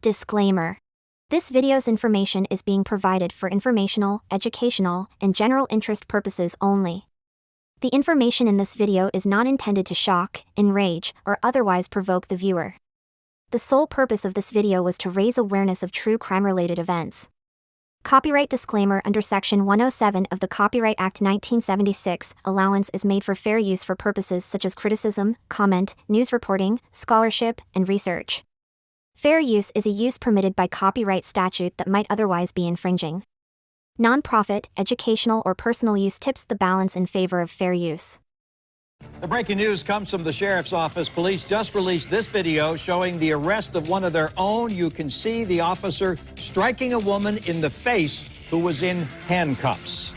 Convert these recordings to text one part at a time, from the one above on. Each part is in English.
Disclaimer. This video's information is being provided for informational, educational, and general interest purposes only. The information in this video is not intended to shock, enrage, or otherwise provoke the viewer. The sole purpose of this video was to raise awareness of true crime-related events. Copyright disclaimer: under Section 107 of the Copyright Act 1976, allowance is made for fair use for purposes such as criticism, comment, news reporting, scholarship, and research. Fair use is a use permitted by copyright statute that might otherwise be infringing. Non-profit, educational, or personal use tips the balance in favor of fair use. The breaking news comes from the Sheriff's Office. Police just released this video showing the arrest of one of their own. You can see the officer striking a woman in the face who was in handcuffs.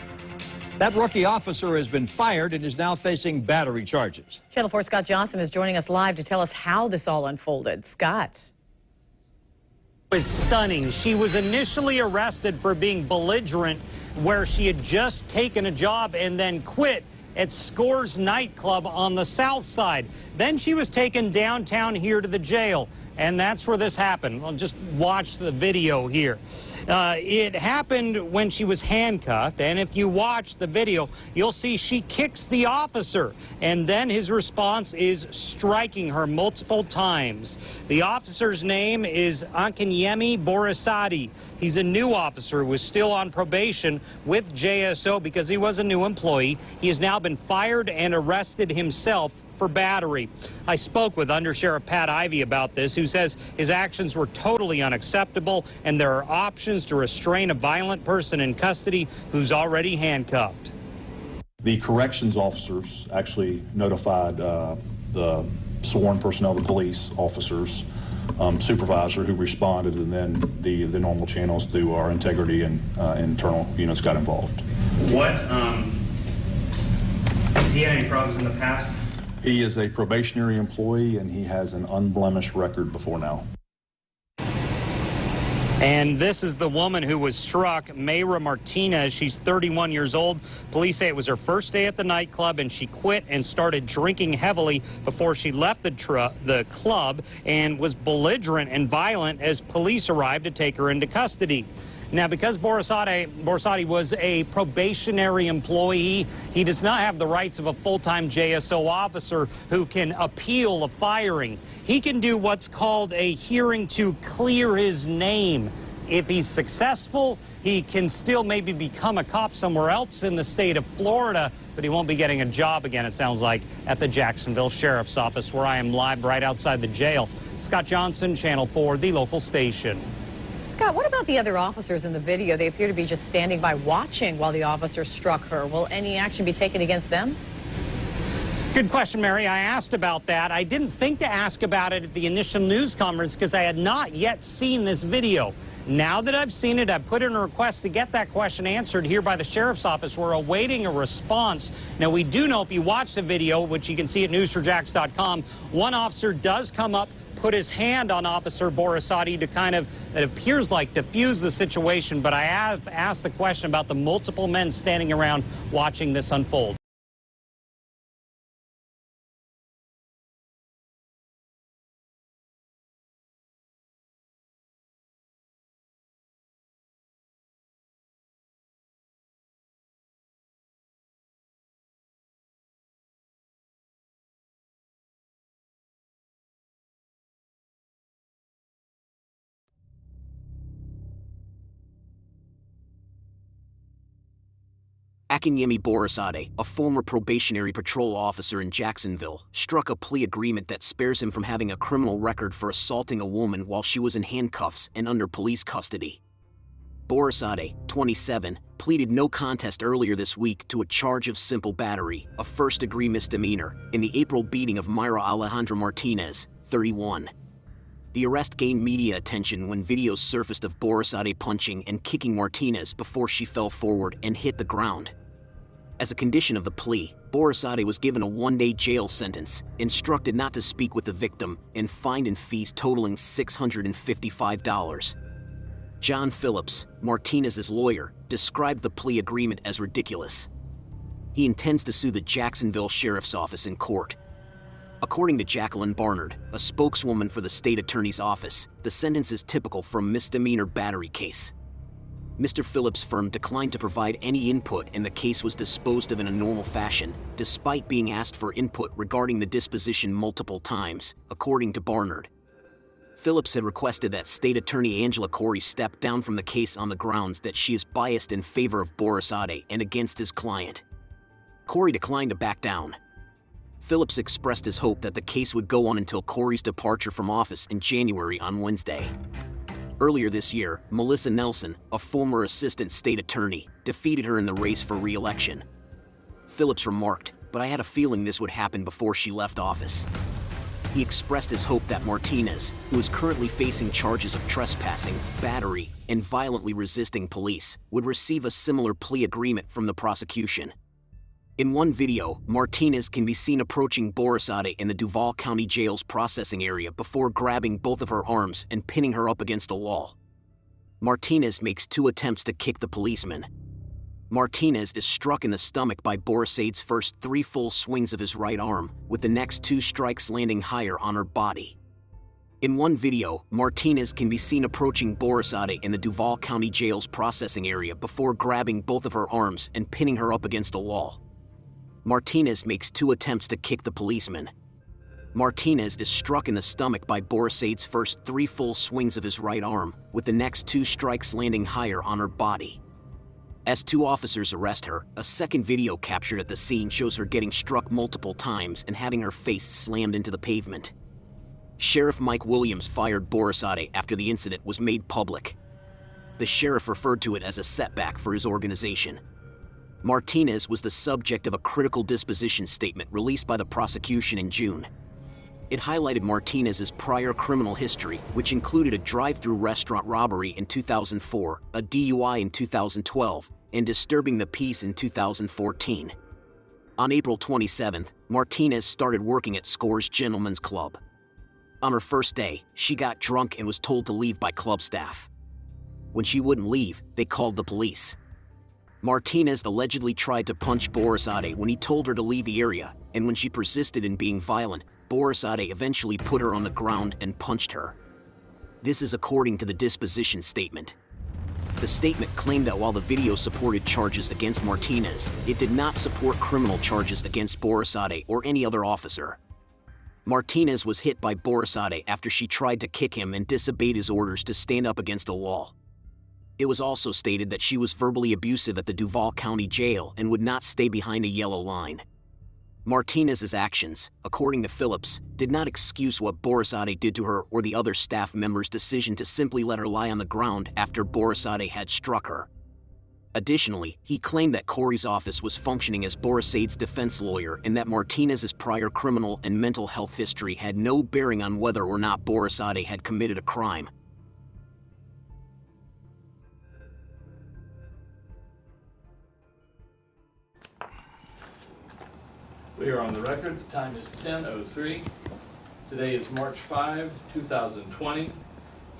That rookie officer has been fired and is now facing battery charges. Channel 4's Scott Johnson is joining us live to tell us how this all unfolded. Scott. Was stunning. She was initially arrested for being belligerent, where she had just taken a job and then quit at Scores nightclub on the south side. Then she was taken downtown here to the jail, and that's where this happened. Well, just watch the video here. It happened when she was handcuffed, and if you watch the video, you'll see she kicks the officer, and then his response is striking her multiple times. The officer's name is Akinyemi Borisadi. He's a new officer who was still on probation with JSO because he was a new employee. He has now been fired and arrested himself for battery. I spoke with Undersheriff Pat Ivey about this, who says his actions were totally unacceptable and there are options to restrain a violent person in custody who's already handcuffed. The corrections officers actually notified the sworn personnel, the police officers, supervisor who responded, and then the normal channels through our integrity and internal units got involved. What, has he had any problems in the past? He is a probationary employee, and he has an unblemished record before now. And this is the woman who was struck, Mayra Martinez. She's 31 years old. Police say it was her first day at the nightclub, and she quit and started drinking heavily before she left the club and was belligerent and violent as police arrived to take her into custody. Now, because Borisadi was a probationary employee, he does not have the rights of a full-time JSO officer who can appeal a firing. He can do what's called a hearing to clear his name. If he's successful, he can still maybe become a cop somewhere else in the state of Florida, but he won't be getting a job again, it sounds like, at the Jacksonville Sheriff's Office, where I am live right outside the jail. Scott Johnson, Channel 4, the local station. Scott, what about the other officers in the video? They appear to be just standing by watching while the officer struck her. Will any action be taken against them? Good question, Mary. I asked about that. I didn't think to ask about it at the initial news conference because I had not yet seen this video. Now that I've seen it, I've put in a request to get that question answered here by the Sheriff's Office. We're awaiting a response. Now, we do know if you watch the video, which you can see at newsforjax.com, one officer does come up, put his hand on Officer Borisadi to kind of, it appears like, diffuse the situation, but I have asked the question about the multiple men standing around watching this unfold. Akinyemi Borisade, a former probationary patrol officer in Jacksonville, struck a plea agreement that spares him from having a criminal record for assaulting a woman while she was in handcuffs and under police custody. Borisade, 27, pleaded no contest earlier this week to a charge of simple battery, a first-degree misdemeanor, in the April beating of Mayra Alejandra Martinez, 31. The arrest gained media attention when videos surfaced of Borisade punching and kicking Martinez before she fell forward and hit the ground. As a condition of the plea, Borisade was given a one-day jail sentence, instructed not to speak with the victim, and fined in fees totaling $655. John Phillips, Martinez's lawyer, described the plea agreement as ridiculous. He intends to sue the Jacksonville Sheriff's Office in court. According to Jacqueline Barnard, a spokeswoman for the state attorney's office, the sentence is typical for a misdemeanor battery case. Mr. Phillips' firm declined to provide any input and the case was disposed of in a normal fashion, despite being asked for input regarding the disposition multiple times, according to Barnard. Phillips had requested that State Attorney Angela Corey step down from the case on the grounds that she is biased in favor of Boris Ade and against his client. Corey declined to back down. Phillips expressed his hope that the case would go on until Corey's departure from office in January on Wednesday. Earlier this year, Melissa Nelson, a former assistant state attorney, defeated her in the race for re-election. Phillips remarked, "But I had a feeling this would happen before she left office." He expressed his hope that Martinez, who is currently facing charges of trespassing, battery, and violently resisting police, would receive a similar plea agreement from the prosecution. In one video, Martinez can be seen approaching Boris Ade in the Duval County Jail's processing area before grabbing both of her arms and pinning her up against a wall. Martinez makes 2 attempts to kick the policeman. Martinez is struck in the stomach by Boris Ade's first 3 full swings of his right arm, with the next 2 strikes landing higher on her body. In one video, Martinez can be seen approaching Boris Ade in the Duval County Jail's processing area before grabbing both of her arms and pinning her up against a wall. Martinez makes 2 attempts to kick the policeman. Martinez is struck in the stomach by Boris Ade's first 3 full swings of his right arm, with the next 2 strikes landing higher on her body. As 2 officers arrest her, a second video captured at the scene shows her getting struck multiple times and having her face slammed into the pavement. Sheriff Mike Williams fired Boris Ade after the incident was made public. The sheriff referred to it as a setback for his organization. Martinez was the subject of a critical disposition statement released by the prosecution in June. It highlighted Martinez's prior criminal history, which included a drive-through restaurant robbery in 2004, a DUI in 2012, and disturbing the peace in 2014. On April 27th, Martinez started working at Score's Gentlemen's Club. On her first day, she got drunk and was told to leave by club staff. When she wouldn't leave, they called the police. Martinez allegedly tried to punch Boris Ade when he told her to leave the area, and when she persisted in being violent, Boris Ade eventually put her on the ground and punched her. This is according to the disposition statement. The statement claimed that while the video supported charges against Martinez, it did not support criminal charges against Boris Ade or any other officer. Martinez was hit by Boris Ade after she tried to kick him and disobeyed his orders to stand up against a wall. It was also stated that she was verbally abusive at the Duval County Jail and would not stay behind a yellow line. Martinez's actions, according to Phillips, did not excuse what Boris Ade did to her or the other staff members' decision to simply let her lie on the ground after Boris Ade had struck her. Additionally, he claimed that Corey's office was functioning as Boris Ade's defense lawyer and that Martinez's prior criminal and mental health history had no bearing on whether or not Boris Ade had committed a crime. We are on the record. The time is 10:03. Today is March 5, 2020.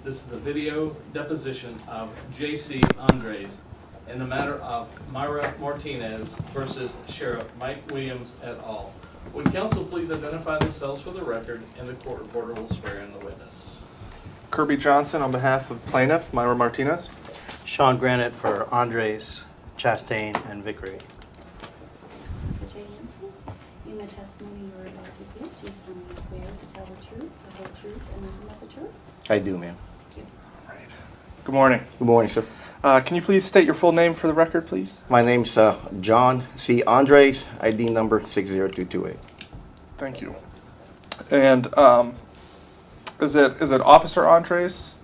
This is the video deposition of J.C. Andres in the matter of Myra Martinez versus Sheriff Mike Williams et al. Would counsel please identify themselves for the record, and the court reporter will swear in the witness. Kirby Johnson on behalf of plaintiff Myra Martinez. Sean Granite for Andres, Chastain, and Vickery. In the testimony you are about to give, do you solemnly swear to tell the truth, the whole truth, and nothing but the truth? I do, ma'am. Thank you. Right. Good morning. Good morning, sir. Can you please state your full name for the record, please? My name's John C. Andres, ID number 60228. Thank you. And is it Officer Andres?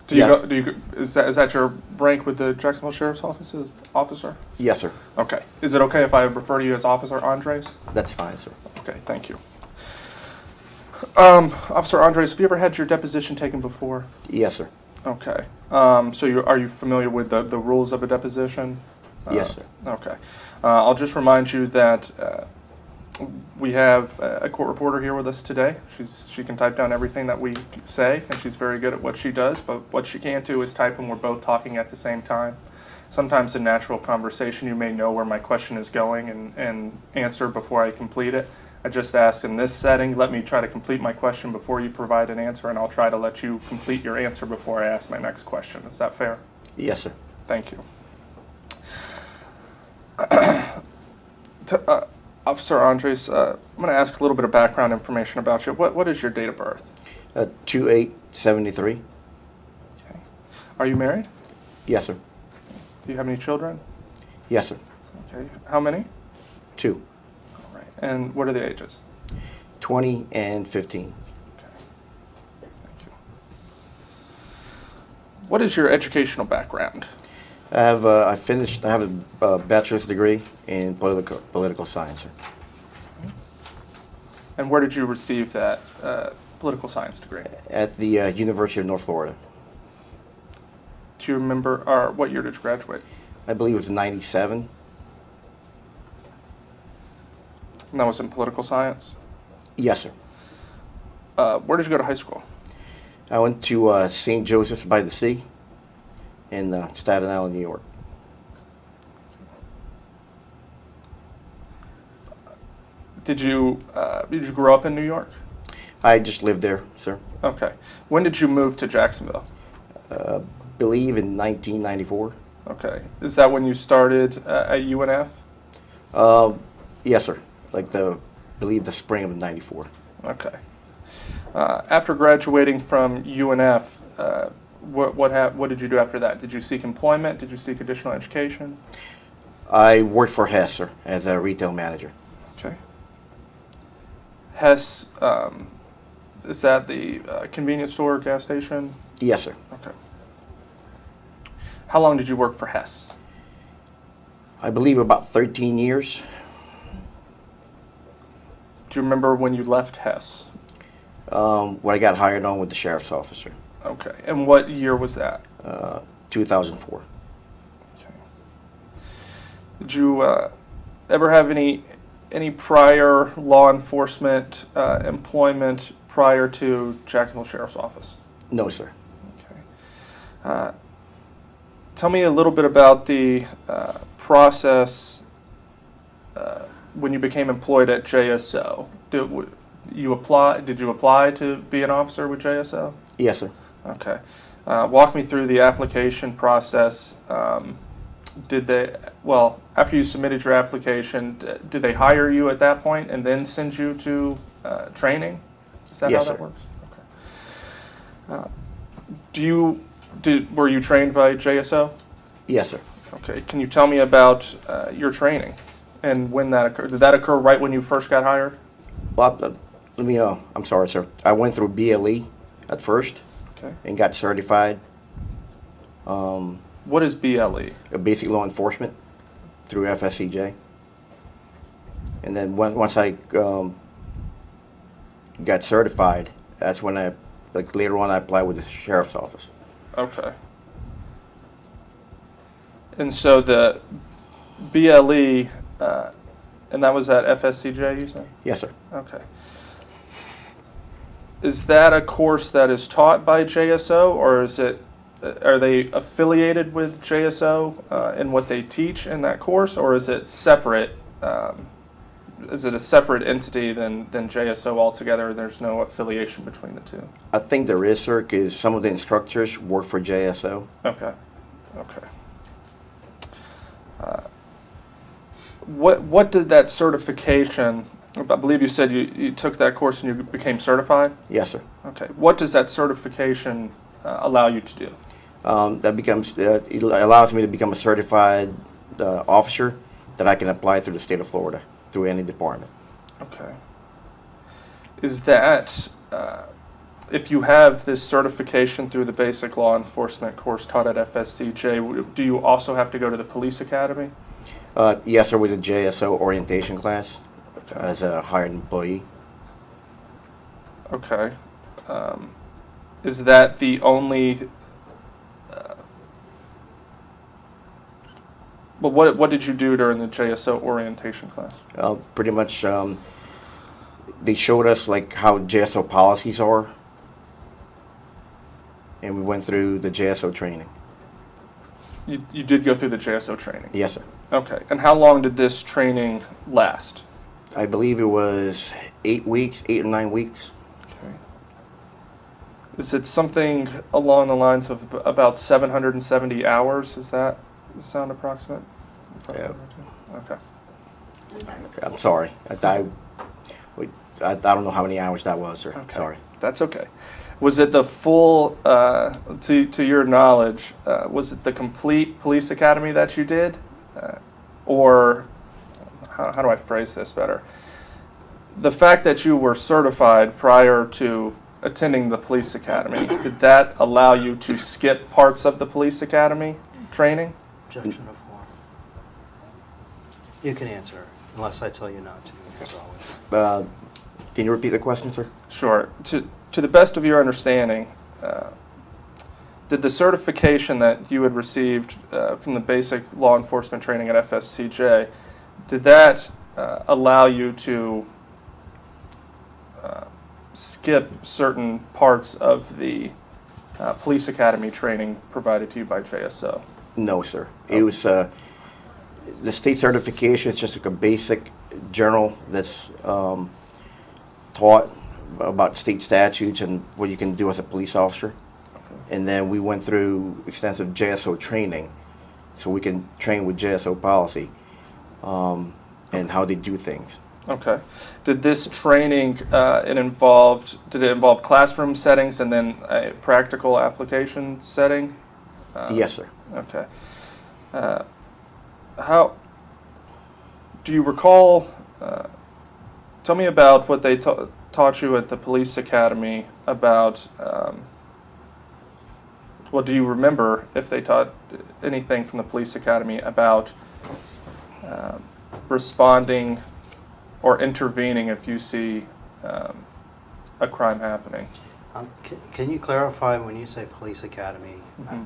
Is that your rank with the Jacksonville Sheriff's Office, officer? Yes, sir. Okay. Is it okay if I refer to you as Officer Andres? That's fine, sir. Okay, thank you. Officer Andres, have you ever had your deposition taken before? Yes, sir. Okay. So are you familiar with the rules of a deposition? Yes, sir. Okay. I'll just remind you that we have a court reporter here with us today. She can type down everything that we say, and she's very good at what she does, but what she can't do is type when we're both talking at the same time. Sometimes in natural conversation you may know where my question is going and answer before I complete it. I just asked in this setting. Let me try to complete my question before you provide an answer, and I'll try to let you complete your answer before I ask my next question. Is that fair? Yes, sir. Thank you. Officer Andres, I'm going to ask a little bit of background information about you. What is your date of birth? 2873. Okay. Are you married? Yes, sir. Do you have any children? Yes, sir. Okay. How many? 2. All right. And what are the ages? 20 and 15. Okay. Thank you. What is your educational background? I have a bachelor's degree in political science, sir. And where did you receive that political science degree? At the University of North Florida. Do you remember, or what year did you graduate? I believe it was 97. And that was in political science? Yes, sir. Where did you go to high school? I went to St. Joseph's by the Sea in Staten Island, New York. Did you grow up in New York? I just lived there, sir. Okay. When did you move to Jacksonville? Believe in 1994. Okay. Is that when you started at UNF? Yes, sir. Believe the spring of '94. Okay. After graduating from UNF, what did you do after that? Did you seek employment? Did you seek additional education? I worked for Hess, sir, as a retail manager. Okay. Hess, is that the convenience store, gas station? Yes, sir. Okay. How long did you work for Hess? I believe about 13 years. Do you remember when you left Hess? When I got hired on with the sheriff's officer. Okay. And what year was that? 2004. Okay. Did you ever have any prior law enforcement employment prior to Jacksonville Sheriff's Office? No, sir. Okay. Tell me a little bit about the process when you became employed at JSO. Did you apply to be an officer with JSO? Yes, sir. Okay. Walk me through the application process. After you submitted your application, did they hire you at that point and then send you to training? Is that Yes, how that sir. works? Okay. Were you trained by JSO? Yes, sir. Okay. Can you tell me about your training and when that occurred? Did that occur right when you first got hired? Well, I'm sorry, sir. I went through BLE at first. Okay. And got certified. What is BLE? Basic law enforcement through FSCJ. And then once I got certified, that's when later on I applied with the sheriff's office. Okay. And so the BLE, and that was at FSCJ, you said? Yes, sir. Okay. Is that a course that is taught by JSO, or are they affiliated with JSO in what they teach in that course, or is it separate? Is it a separate entity than JSO altogether? There's no affiliation between the two. I think there is, sir, because some of the instructors work for JSO. Okay. Okay. What did that certification? I believe you said you took that course and you became certified? Yes, sir. Okay. What does that certification allow you to do? It allows me to become a certified officer that I can apply through the state of Florida, through any department. Okay. Is that, if you have this certification through the basic law enforcement course taught at FSCJ, do you also have to go to the police academy? Yes, sir, with the JSO orientation class. Okay. As a hired employee. Okay. Is that the only? Well, what did you do during the JSO orientation class? Pretty much, they showed us how JSO policies are, and we went through the JSO training. You did go through the JSO training? Yes, sir. Okay. And how long did this training last? I believe it was 8 weeks, 8 or 9 weeks. Okay. Is it something along the lines of about 770 hours? Does that sound approximate? Yeah. Okay. I'm sorry. I don't know how many hours that was, sir. Okay. Sorry. That's okay. Was it the full, to your knowledge, was it the complete police academy that you did? Or, how do I phrase this better? The fact that you were certified prior to attending the police academy, did that allow you to skip parts of the police academy training? Objection of form. You can answer, unless I tell you not to, as always. Can you repeat the question, sir? Sure. To the best of your understanding, did the certification that you had received from the basic law enforcement training at FSCJ, did that allow you to skip certain parts of the police academy training provided to you by JSO? No, sir. It was the state certification. It's just like a basic journal that's taught about state statutes and what you can do as a police officer. And then we went through extensive JSO training, so we can train with JSO policy and how they do things. Okay. Did this training, did it involve classroom settings and then a practical application setting? Yes, sir. Okay. How do you recall? Tell me about what they taught you at the police academy about. Well, do you remember if they taught anything from the police academy about responding or intervening if you see a crime happening? Can you clarify when you say police academy? Mm-hmm.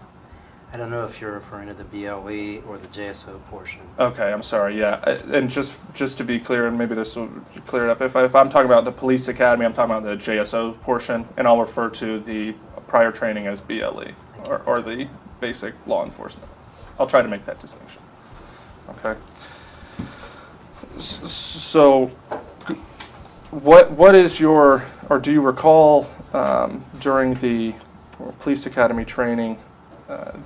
I don't know if you're referring to the BLE or the JSO portion. Okay, I'm sorry. Yeah, and just to be clear, and maybe this will clear it up. If I'm talking about the police academy, I'm talking about the JSO portion, and I'll refer to the prior training as BLE or the basic law enforcement. I'll try to make that distinction. Okay. So, what is your, or do you recall during the police academy training?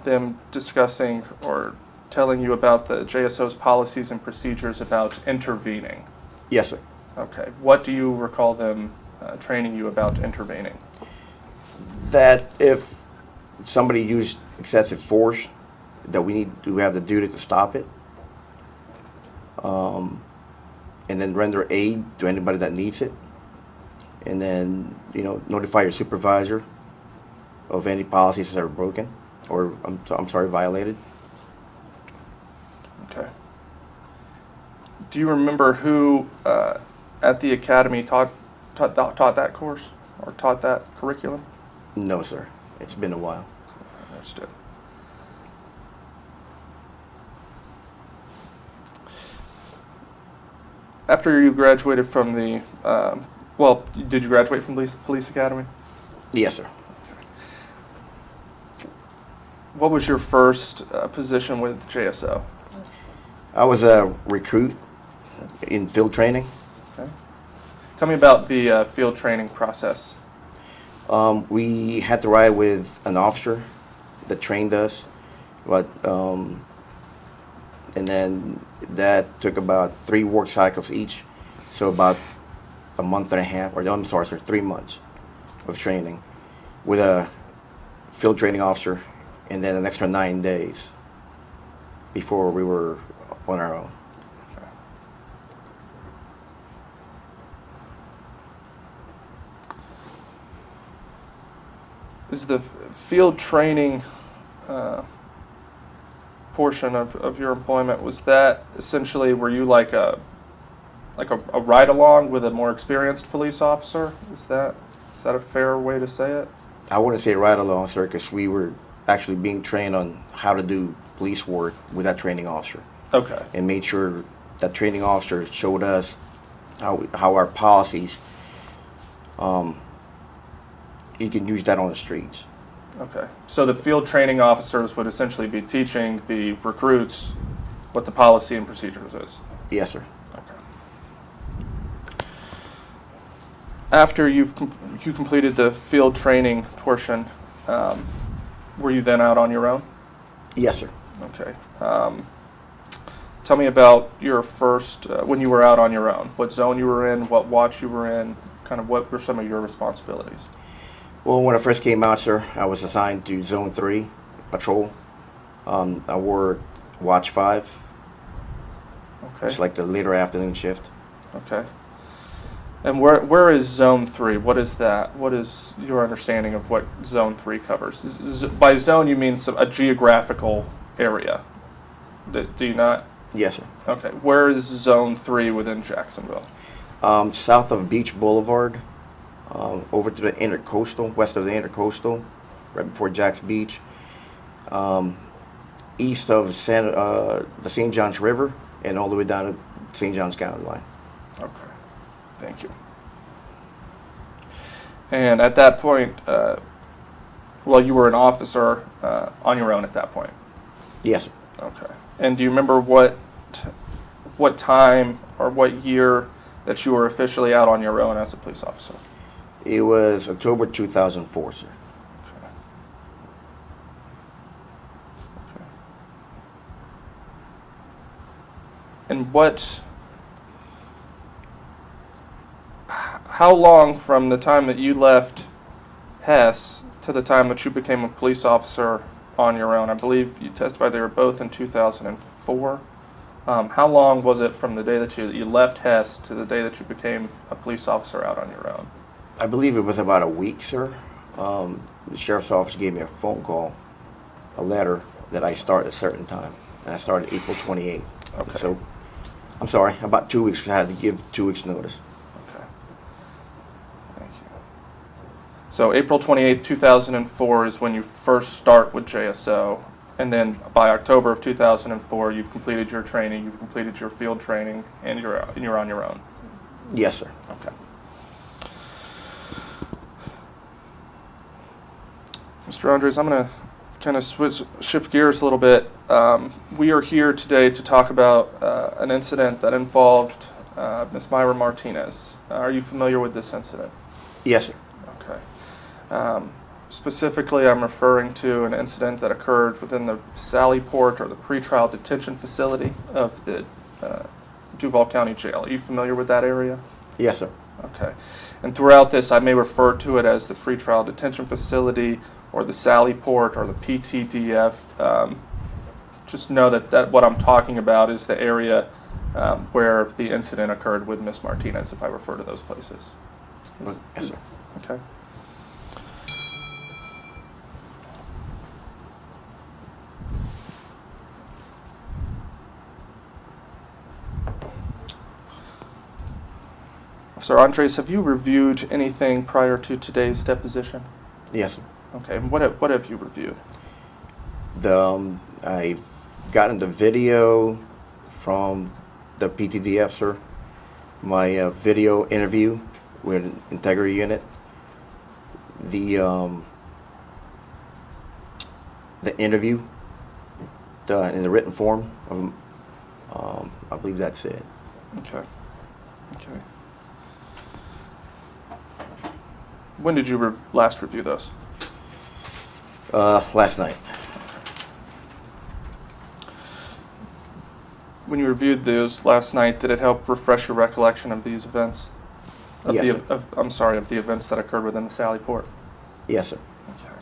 Them discussing or telling you about the JSO's policies and procedures about intervening? Yes, sir. Okay. What do you recall them training you about intervening? That if somebody used excessive force, that we need to have the duty to stop it, and then render aid to anybody that needs it, and then notify your supervisor of any policies that are broken. Or I'm sorry, violated. Okay. Do you remember who at the academy taught that course or taught that curriculum? No, sir. It's been a while. Understood. After you graduated from the, did you graduate from police academy? Yes, sir. What was your first position with JSO? I was a recruit in field training. Okay. Tell me about the field training process. We had to ride with an officer that trained us, but and then that took about 3 work cycles each, so about a month and a half, or I'm sorry, sir, 3 months of training with a field training officer. And then an extra 9 days before we were on our own. Okay. Is the field training portion of your employment, was that essentially, were you like a ride along with a more experienced police officer? Is that a fair way to say it? I wouldn't say ride along, sir, because we were actually being trained on how to do police work with that training officer. Okay. And made sure that training officer showed us how our policies, you can use that on the streets. Okay. So the field training officers would essentially be teaching the recruits what the policy and procedures is? Yes, sir. Okay. after you completed the field training portion, were you then out on your own? Yes, sir. Okay. Tell me about your first, when you were out on your own. What zone you were in, what watch you were in, kind of what were some of your responsibilities? Well, when I first came out, sir, I was assigned to Zone 3 patrol. I worked Watch 5. Okay. It's like the later afternoon shift. Okay. And where is Zone 3? What is that? What is your understanding of what Zone 3 covers? By zone, you mean a geographical area. Do you not? Yes, sir. Okay. Where is Zone 3 within Jacksonville? South of Beach Boulevard, over to the Intercoastal, west of the Intercoastal, right before Jack's Beach, east of the St. Johns River, and all the way down to St. Johns County line. Okay. Thank you. And at that point, you were an officer on your own at that point? Yes, sir. Okay. And do you remember what time or what year that you were officially out on your own as a police officer? It was October 2004, sir. Okay. Okay. And how long from the time that you left Hess to the time that you became a police officer on your own? I believe you testified they were both in 2004. How long was it from the day that you left Hess to the day that you became a police officer out on your own? I believe it was about a week, sir. The sheriff's office gave me a phone call, a letter that I start at a certain time, and I started April 28th. Okay. So, I'm sorry, about 2 weeks. I had to give 2 weeks' notice. Okay. Thank you. So April 28th, 2004 is when you first start with JSO, and then by October of 2004, you've completed your training, you've completed your field training, and you're on your own. Yes, sir. Okay. Mr. Andres, I'm going to kind of shift gears a little bit. We are here today to talk about an incident that involved Ms. Myra Martinez. Are you familiar with this incident? Yes, sir. Okay. Specifically, I'm referring to an incident that occurred within the Sally Port or the pretrial detention facility of the Duval County Jail. Are you familiar with that area? Yes, sir. Okay. And throughout this, I may refer to it as the pretrial detention facility or the Sally Port or the PTDF. Just know that what I'm talking about is the area where the incident occurred with Ms. Martinez, if I refer to those places. Yes, sir. Okay. Officer Andres, have you reviewed anything prior to today's deposition? Yes, sir. Okay, and what have you reviewed? I've gotten the video from the PTDF, sir. My video interview with Integrity Unit. The interview in the written form of, I believe that's it. Okay. Okay. When did you last review those? Last night. When you reviewed those last night, did it help refresh your recollection of these events? Yes, sir. Of the events that occurred within the Sally Port? Yes, sir. Okay.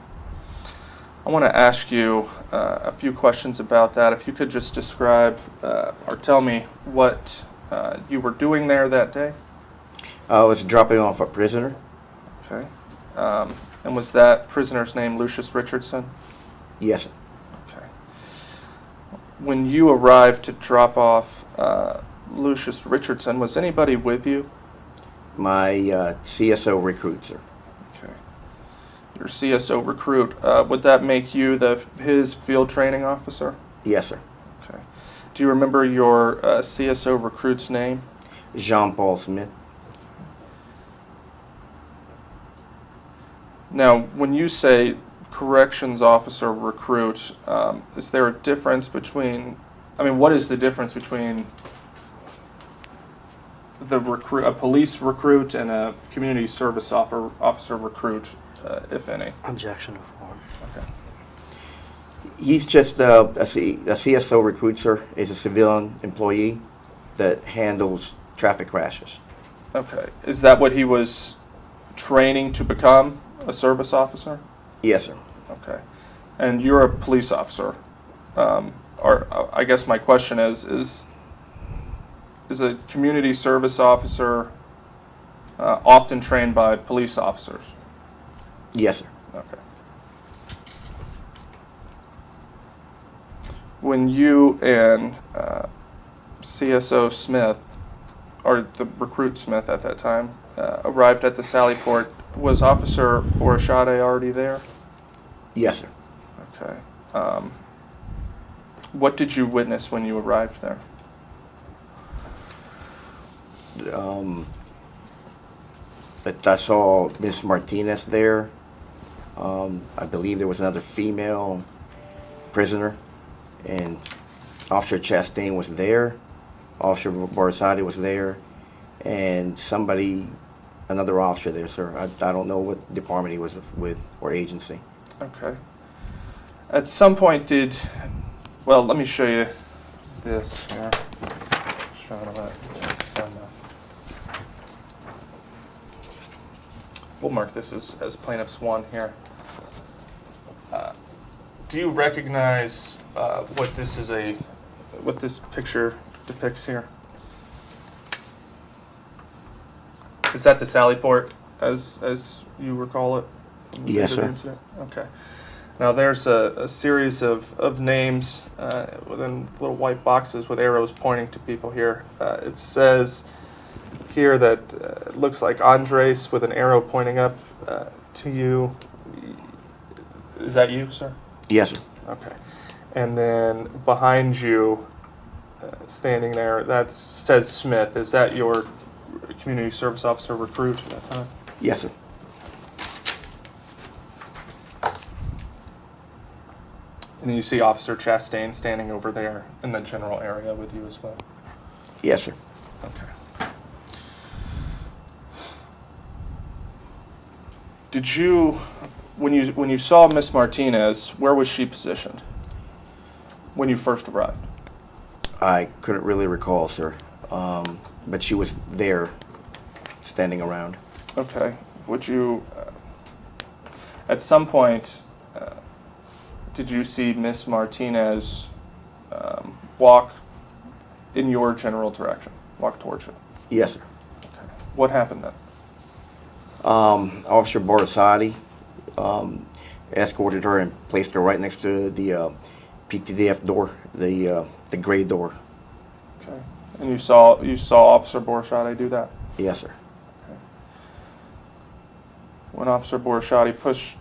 I want to ask you a few questions about that. If you could just describe or tell me what you were doing there that day. I was dropping off a prisoner. Okay. And was that prisoner's name Lucius Richardson? Yes, sir. Okay. When you arrived to drop off Lucius Richardson, was anybody with you? My CSO recruit, sir. Okay. Your CSO recruit, would that make you his field training officer? Yes, sir. Okay. Do you remember your CSO recruit's name? Jean-Paul Smith. Now, when you say corrections officer recruit, is there a difference between, what is the difference between a police recruit and a community service officer recruit, if any? Objection to form. Okay. He's just a CSO recruit, sir. Is a civilian employee that handles traffic crashes. Okay. Is that what he was training to become, a service officer? Yes, sir. Okay. And you're a police officer. I guess my question is a community service officer often trained by police officers? Yes, sir. Okay. When you and CSO Smith, or the recruit Smith at that time, arrived at the Sally Port, was Officer Borishade already there? Yes, sir. Okay. What did you witness when you arrived there? But I saw Miss Martinez there. I believe there was another female prisoner, and Officer Chastain was there. Officer Borisati was there, and another officer there, sir. I don't know what department he was with or agency. Okay. At some point well, let me show you this here. We'll mark this as plaintiff's 1 here. Do you recognize what this picture depicts here? Is that the Sally Port, as you recall it? Yes, sir. Incident? Okay. Now there's a series of names within little white boxes with arrows pointing to people here. It says here that it looks like Andres with an arrow pointing up to you. Is that you, sir? Yes, sir. Okay. And then behind you, standing there, that says Smith. Is that your community service officer recruit at that time? Yes, sir. And then you see Officer Chastain standing over there in the general area with you as well? Yes, sir. Okay. Did you, when you saw Miss Martinez, where was she positioned when you first arrived? I couldn't really recall, sir, but she was there, standing around. Okay. Would you, at some point, did you see Miss Martinez walk in your general direction, walk towards you? Yes, sir. Okay. What happened then? Officer Borisati escorted her and placed her right next to the PTDF door, the gray door. Okay. And you saw Officer Borishade do that? Yes, sir. Okay. When Officer Borishade pushed,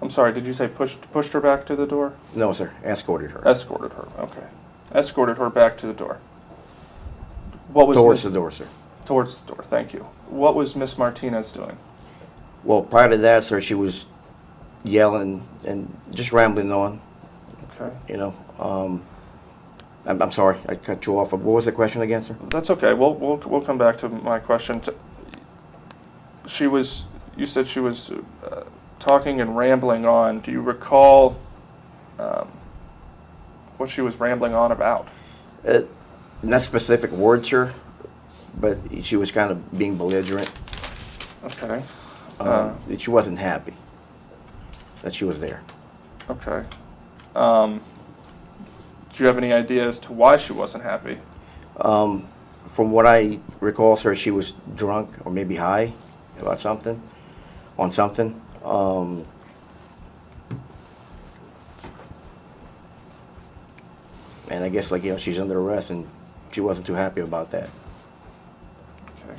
I'm sorry, did you say pushed her back to the door? No, sir. Escorted her. Escorted her, okay. Escorted her back to the door. What was Towards the door, sir. Towards the door, thank you. What was Miss Martinez doing? Well, prior to that, sir, she was yelling and just rambling on. Okay. You know, I'm sorry, I cut you off. What was the question again, sir? That's okay. We'll come back to my question. You said she was talking and rambling on. Do you recall what she was rambling on about? Not specific words, sir, but she was kind of being belligerent. Okay. She wasn't happy that she was there. Okay. Do you have any idea as to why she wasn't happy? From what I recall, sir, she was drunk or maybe high about something, on something. And I guess, like, you know, she's under arrest and she wasn't too happy about that. Okay.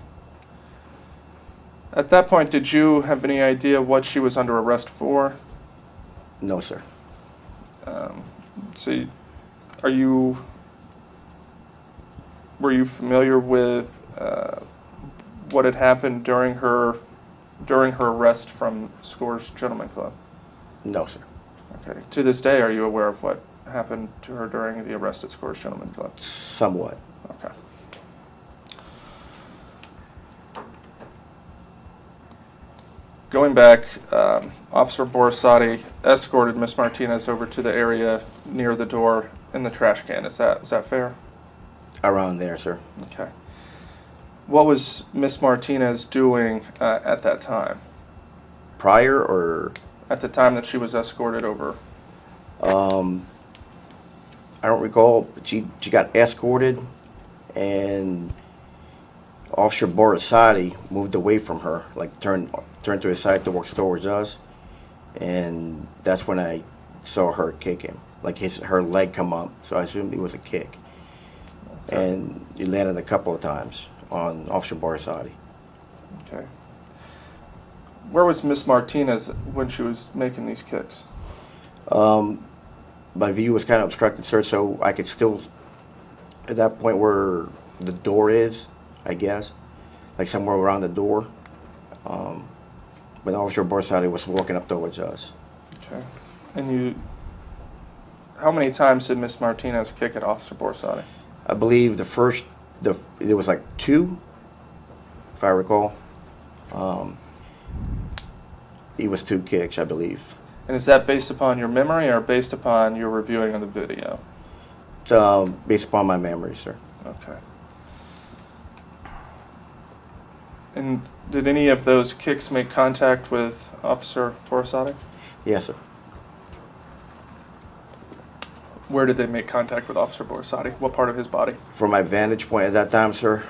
At that point, did you have any idea what she was under arrest for? No, sir. So, were you familiar with what had happened during her arrest from Scores Gentlemen Club? No, sir. Okay. To this day, are you aware of what happened to her during the arrest at Scores Gentlemen Club? Somewhat. Okay. Going back, Officer Borisati escorted Miss Martinez over to the area near the door in the trash can. Is that fair? Around there, sir. Okay. What was Miss Martinez doing at that time? Prior or? At the time that she was escorted over? I don't recall. She got escorted, and Officer Borisati moved away from her, like turned to his side to walk towards us, and that's when I saw her kick him, like her leg come up. So I assumed it was a kick, and it landed a couple of times on Officer Borisati. Okay. Where was Miss Martinez when she was making these kicks? My view was kind of obstructed, sir, so I could still, at that point where the door is, I guess, like somewhere around the door, when Officer Borisati was walking up towards us. Okay. And how many times did Miss Martinez kick at Officer Borisati? I believe there was like 2, if I recall. It was 2 kicks, I believe. And is that based upon your memory or based upon your reviewing of the video? Based upon my memory, sir. Okay. And did any of those kicks make contact with Officer Borisati? Yes, sir. Where did they make contact with Officer Borisati? What part of his body? From my vantage point at that time, sir,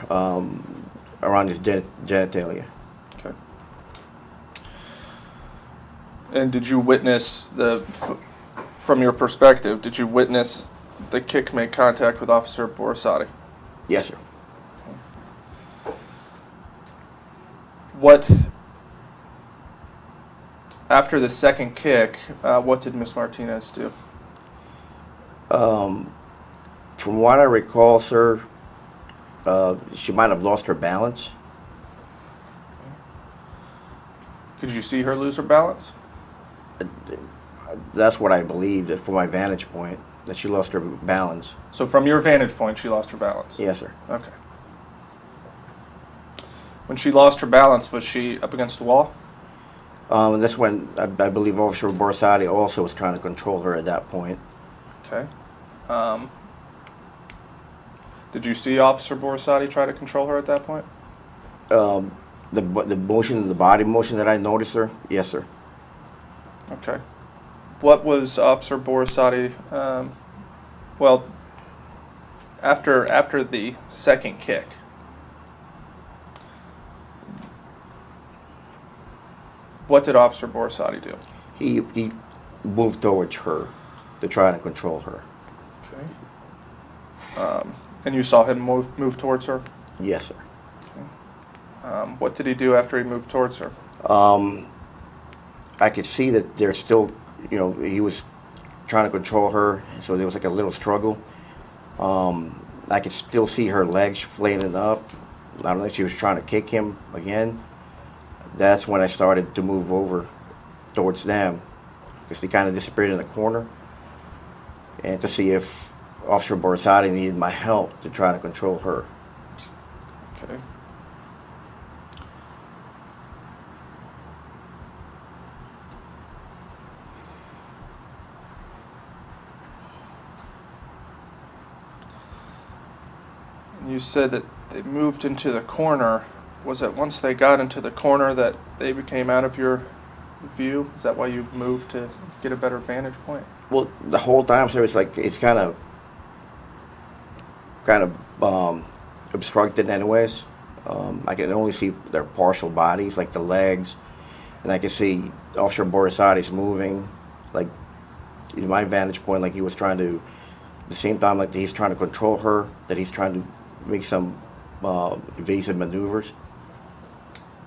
around his genitalia. Okay. And did you witness from your perspective, did you witness the kick make contact with Officer Borisati? Yes, sir. After the second kick, what did Miss Martinez do? From what I recall, sir, she might have lost her balance. Could you see her lose her balance? That's what I believed, from my vantage point, that she lost her balance. So from your vantage point, she lost her balance? Yes, sir. Okay. When she lost her balance, was she up against the wall? And that's when I believe Officer Borisati also was trying to control her at that point. Okay. Did you see Officer Borisati try to control her at that point? The motion, the body motion that I noticed, sir? Yes, sir. Okay. What was Officer Borisati, after the second kick, what did Officer Borisati do? He moved towards her to try to control her. Okay. And you saw him move towards her? Yes, sir. Okay. What did he do after he moved towards her? I could see that there's still, he was trying to control her, so there was like a little struggle. I could still see her legs flailing up. I don't know if she was trying to kick him again. That's when I started to move over towards them, because they kind of disappeared in the corner, and to see if Officer Borisati needed my help to try to control her. Okay. And you said that they moved into the corner. Was it once they got into the corner that they became out of your view? Is that why you moved, to get a better vantage point? Well, the whole time, sir, it's kind of obstructed anyways. I can only see their partial bodies, like the legs, and I can see Officer Borisati's moving, like in my vantage point, like he was trying to, at the same time, like he's trying to control her, that he's trying to make some evasive maneuvers.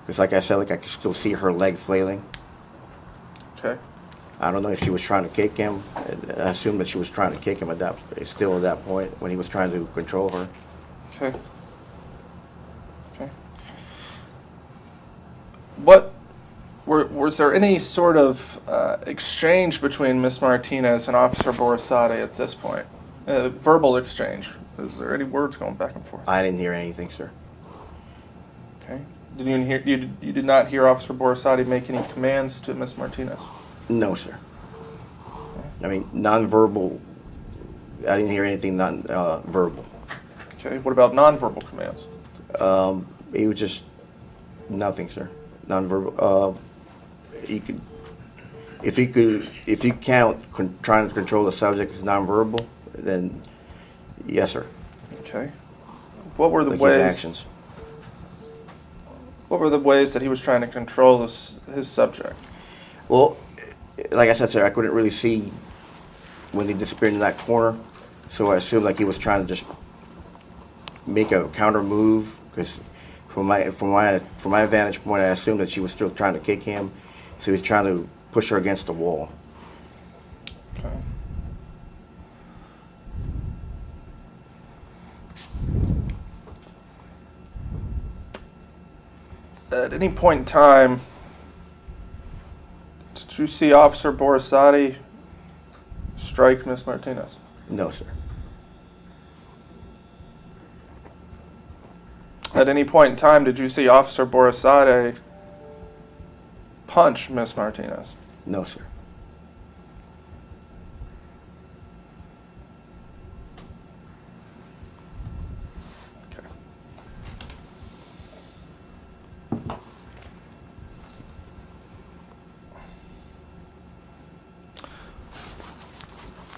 Because like I said, like I can still see her leg flailing. Okay. I don't know if she was trying to kick him. I assume that she was trying to kick him at that point when he was trying to control her. Okay. Okay. Was there any sort of exchange between Miss Martinez and Officer Borisati at this point? Verbal exchange. Is there any words going back and forth? I didn't hear anything, sir. Okay. Did you hear? You did not hear Officer Borisati make any commands to Miss Martinez? No, sir. I mean, nonverbal. I didn't hear anything non-verbal. Okay. What about nonverbal commands? It was just nothing, sir. Nonverbal. If you count trying to control the subject as nonverbal, then yes, sir. Okay. What were the Like ways? his actions. What were the ways that he was trying to control his subject? Well, like I said, sir, I couldn't really see when he disappeared in that corner, so I assumed like he was trying to just make a counter move. Because from my vantage point, I assumed that she was still trying to kick him, so he was trying to push her against the wall. Okay. At any point in time, did you see Officer Borisati strike Miss Martinez? No, sir. At any point in time, did you see Officer Borisati punch Miss Martinez? No, sir. Okay.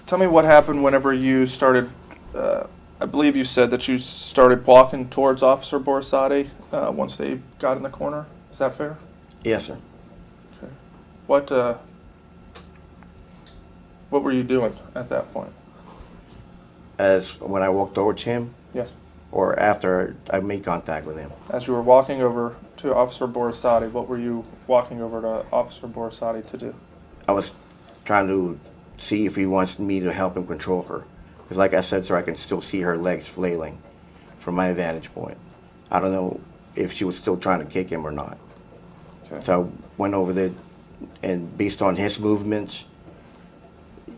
Tell me what happened whenever you started, I believe you said that you started walking towards Officer Borisati once they got in the corner. Is that fair? Yes, sir. Okay. What were you doing at that point? As when I walked over to him, Yes. or after I made contact with him. As you were walking over to Officer Borisati, what were you walking over to Officer Borisati to do? I was trying to see if he wants me to help him control her. Because like I said, sir, I can still see her legs flailing from my vantage point. I don't know if she was still trying to kick him or not. Okay. So I went over there, and based on his movements,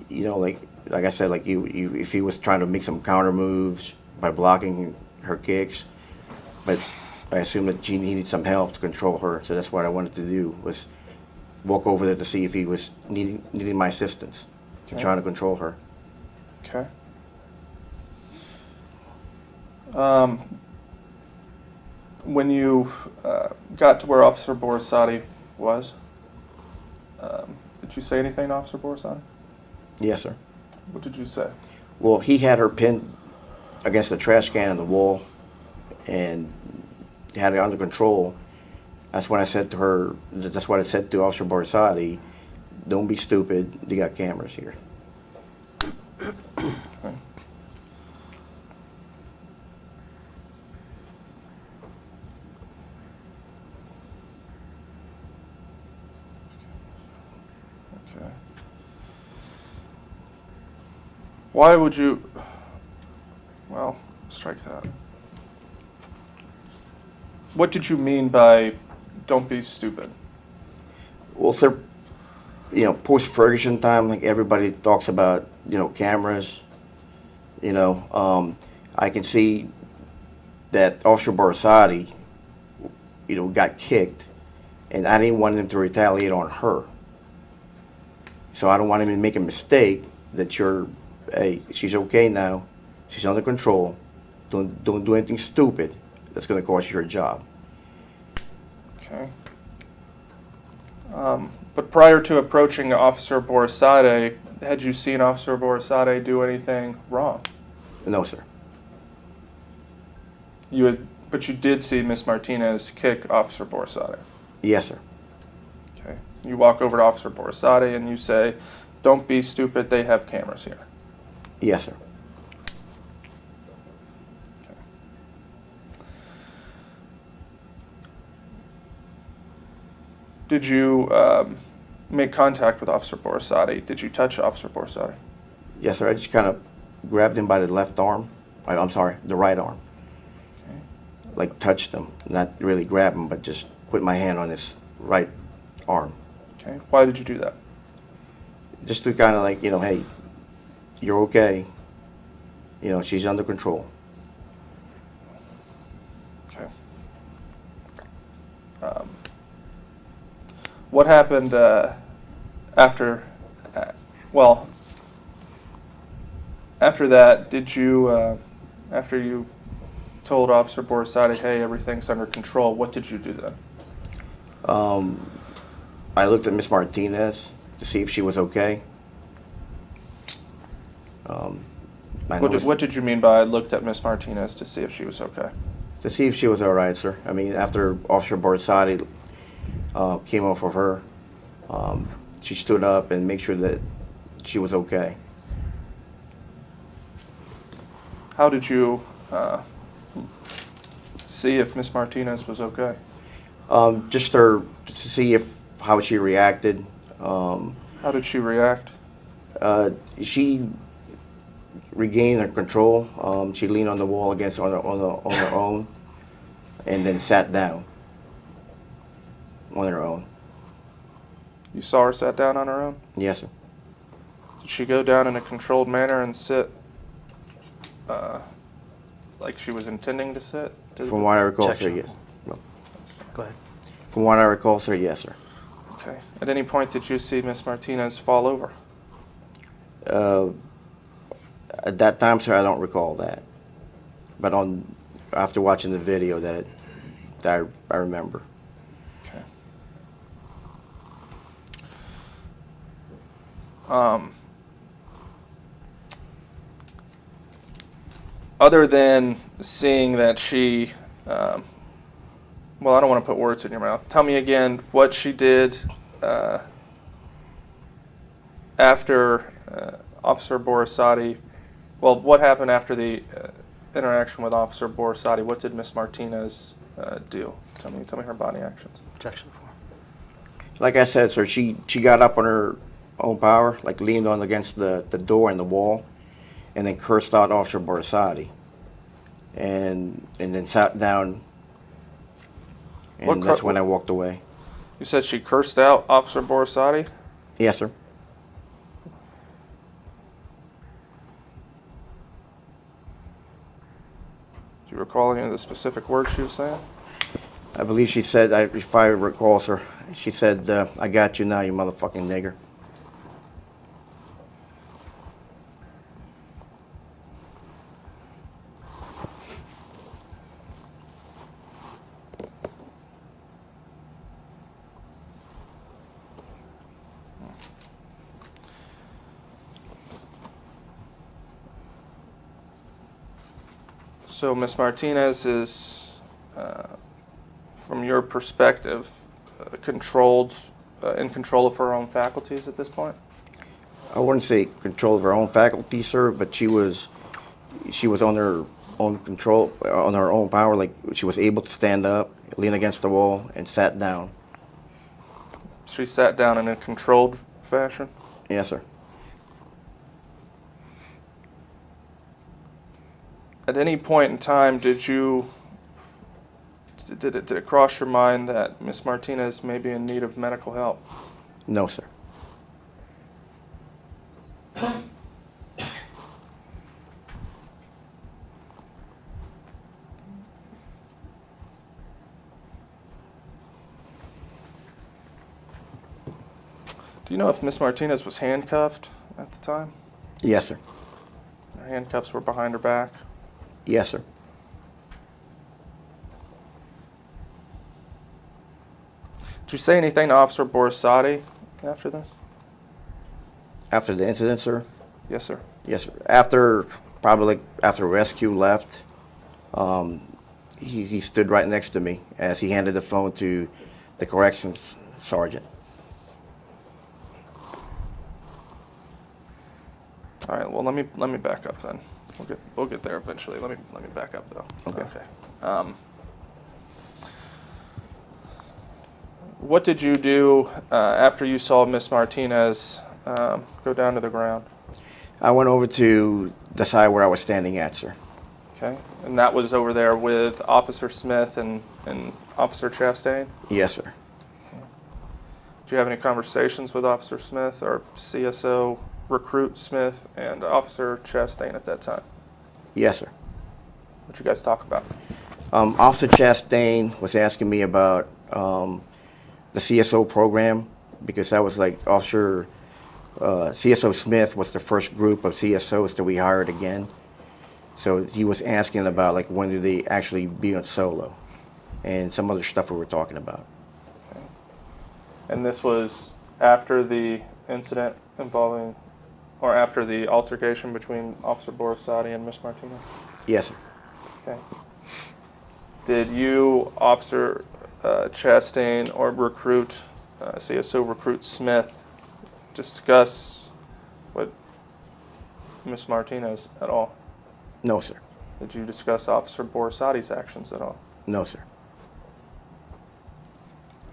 you know, like I said, like if he was trying to make some counter moves by blocking her kicks, but I assumed that she needed some help to control her, so that's what I wanted to do, was walk over there to see if he was needing my assistance in trying to control her. Okay. When you got to where Officer Borisati was, did you say anything to Officer Borisati? Yes, sir. What did you say? Well, he had her pinned against the trash can on the wall and had it under control. That's when I said to her, that's what I said to Officer Borisati, don't be stupid, they got cameras here. Okay. Okay. Why would you, well, strike that. What did you mean by don't be stupid? Well, sir, you know, post-Ferguson time, like everybody talks about, you know, cameras, you know, I can see that Officer Borisati, you know, got kicked, and I didn't want him to retaliate on her. So I don't want him to make a mistake that hey, she's okay now, she's under control, don't do anything stupid that's going to cost you her job. Okay. But prior to approaching Officer Borisati, had you seen Officer Borisati do anything wrong? No, sir. But you did see Miss Martinez kick Officer Borisati? Yes, sir. Okay. You walk over to Officer Borisati and you say, don't be stupid, they have cameras here. Yes, sir. Did you make contact with Officer Borisati? Did you touch Officer Borisati? Yes, sir. I just kind of grabbed him by the left arm. I'm sorry, the right arm. Okay. Like touched him. Not really grab him, but just put my hand on his right arm. Okay. Why did you do that? Just to kind of like, you know, hey, you're okay. You know, she's under control. Okay. What happened after? Well, after that, did you? After you told Officer Borisati, "Hey, everything's under control," what did you do then? I looked at Miss Martinez to see if she was okay. What did you mean by looked at Miss Martinez to see if she was okay? To see if she was all right, sir. I mean, after Officer Borisati came off of her, she stood up and made sure that she was okay. How did you see if Miss Martinez was okay? Just to see how she reacted. How did she react? She regained her control. She leaned on the wall on her own, and then sat down on her own. You saw her sat down on her own? Yes, sir. Did she go down in a controlled manner and sit like she was intending to sit? From what I recall, sir, yes. No. Go ahead. From what I recall, sir, yes, sir. Okay. At any point did you see Miss Martinez fall over? At that time, sir, I don't recall that. But after watching the video, that I remember. Okay. Other than seeing that she, well, I don't want to put words in your mouth. Tell me again what she did after Officer Borisati. Well, what happened after the interaction with Officer Borisati? What did Miss Martinez do? Tell me her body actions. Objection for. Like I said, sir, she got up on her own power, like leaned on against the door and the wall, and then cursed out Officer Borisati, and then sat down, and that's when I walked away. You said she cursed out Officer Borisati? Yes, sir. Do you recall any of the specific words she was saying? I believe she said, if I recall, sir, she said, "I got you now, you motherfucking nigger." So Miss Martinez is, from your perspective, in control of her own faculties at this point? I wouldn't say control of her own faculties, sir, but she was on her own control, on her own power. Like she was able to stand up, lean against the wall, and sat down. She sat down in a controlled fashion? Yes, sir. At any point in time, did it cross your mind that Miss Martinez may be in need of medical help? No, sir. Do you know if Miss Martinez was handcuffed at the time? Yes, sir. Her handcuffs were behind her back? Yes, sir. Did you say anything to Officer Borisati after this? After the incident, sir? Yes, sir. Yes, sir. After rescue left, he stood right next to me as he handed the phone to the corrections sergeant. All right. Well, let me back up then. We'll get there eventually. Let me back up though. Okay. What did you do after you saw Miss Martinez go down to the ground? I went over to the side where I was standing at, sir. Okay. And that was over there with Officer Smith and Officer Chastain? Yes, sir. Did you have any conversations with Officer Smith or CSO Recruit Smith and Officer Chastain at that time? Yes, sir. What you guys talk about? Officer Chastain was asking me about the CSO program, because that was like Officer CSO Smith was the first group of CSOs that we hired again. So he was asking about like when do they actually be on solo, and some other stuff we were talking about. Okay. And this was after the incident involving, or after the altercation between Officer Borisati and Miss Martinez? Yes, sir. Okay. Did you, Officer Chastain, or recruit, CSO recruit Smith, discuss with Miss Martinez at all? No, sir. Did you discuss Officer Borisati's actions at all? No, sir.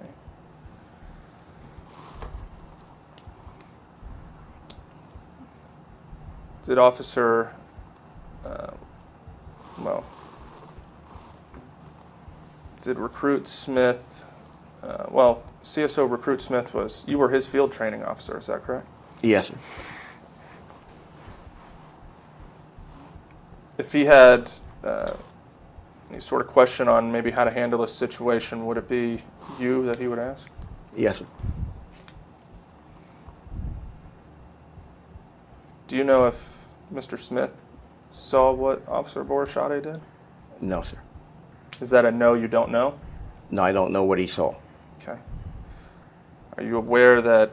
Okay. Did Officer, did Recruit Smith, CSO Recruit Smith you were his field training officer, is that correct? Yes, sir. If he had any sort of question on maybe how to handle a situation, would it be you that he would ask? Yes, sir. Do you know if Mr. Smith saw what Officer Borisati did? No, sir. Is that a no, you don't know? No, I don't know what he saw. Okay. Are you aware that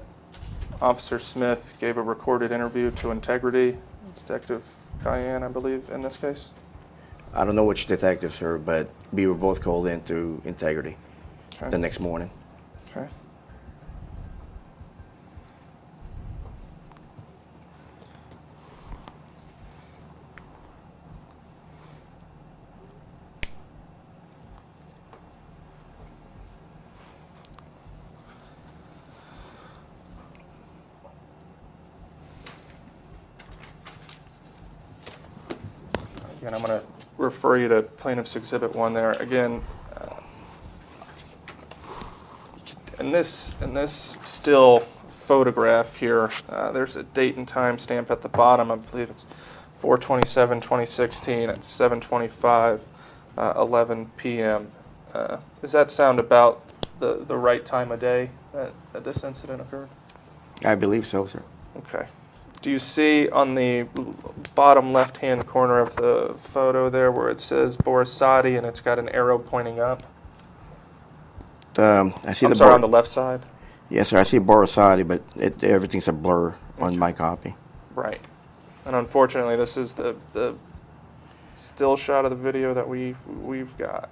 Officer Smith gave a recorded interview to Integrity, Detective Cayenne, I believe, in this case? I don't know which detective, sir, but we were both called in through Integrity the next morning. Okay. Again, I'm going to refer you to Plaintiff's Exhibit 1 there. Again, in this still photograph here, there's a date and time stamp at the bottom. I believe it's 4/27/2016 at 7:25, 11 p.m. Does that sound about the right time of day that this incident occurred? I believe so, sir. Okay. Do you see on the bottom left-hand corner of the photo there where it says Borisati and it's got an arrow pointing up? I see I'm sorry, on the left side? Yes, sir. I see Borisati, but everything's a blur on my copy. Right. And unfortunately, this is the still shot of the video that we've got.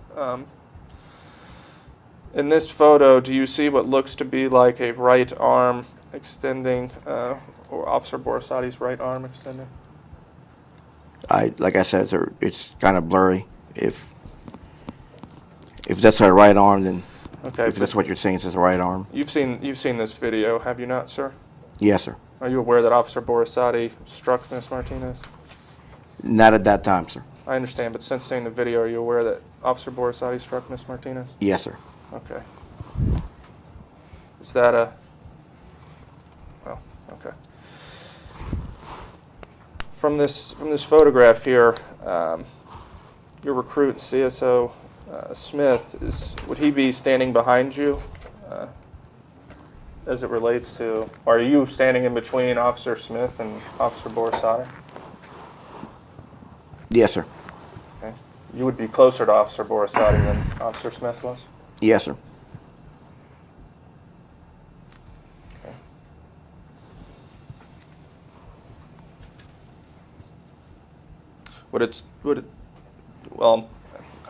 In this photo, do you see what looks to be like a right arm extending, or Officer Borisati's right arm extending? Like I said, sir, it's kind of blurry. If that's our right arm, then okay, if that's what you're saying, it's a right arm. You've seen this video, have you not, sir? Yes, sir. Are you aware that Officer Borisati struck Ms. Martinez? Not at that time, sir. I understand, but since seeing the video, are you aware that Officer Borisati struck Ms. Martinez? Yes, sir. Okay. Is that a... Well, okay. From this photograph here, your recruit, CSO Smith, would he be standing behind you as it relates to... Are you standing in between Officer Smith and Officer Borisati? Yes, sir. Okay. You would be closer to Officer Borisati than Officer Smith was? Yes, sir. Okay. Well,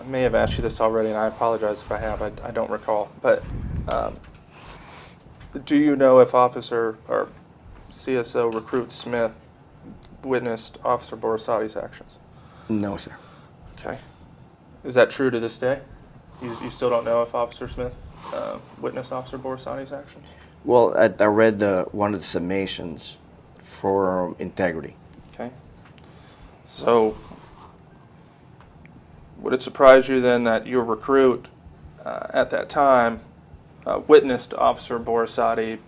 I may have asked you this already, and I apologize if I have. I don't recall. But do you know if Officer or CSO Recruit Smith witnessed Officer Borisati's actions? No, sir. Okay. Is that true to this day? You still don't know if Officer Smith witnessed Officer Borisati's actions? Well, I read one of the summations for Integrity. Okay. So, would it surprise you then that your recruit at that time witnessed Officer Borisati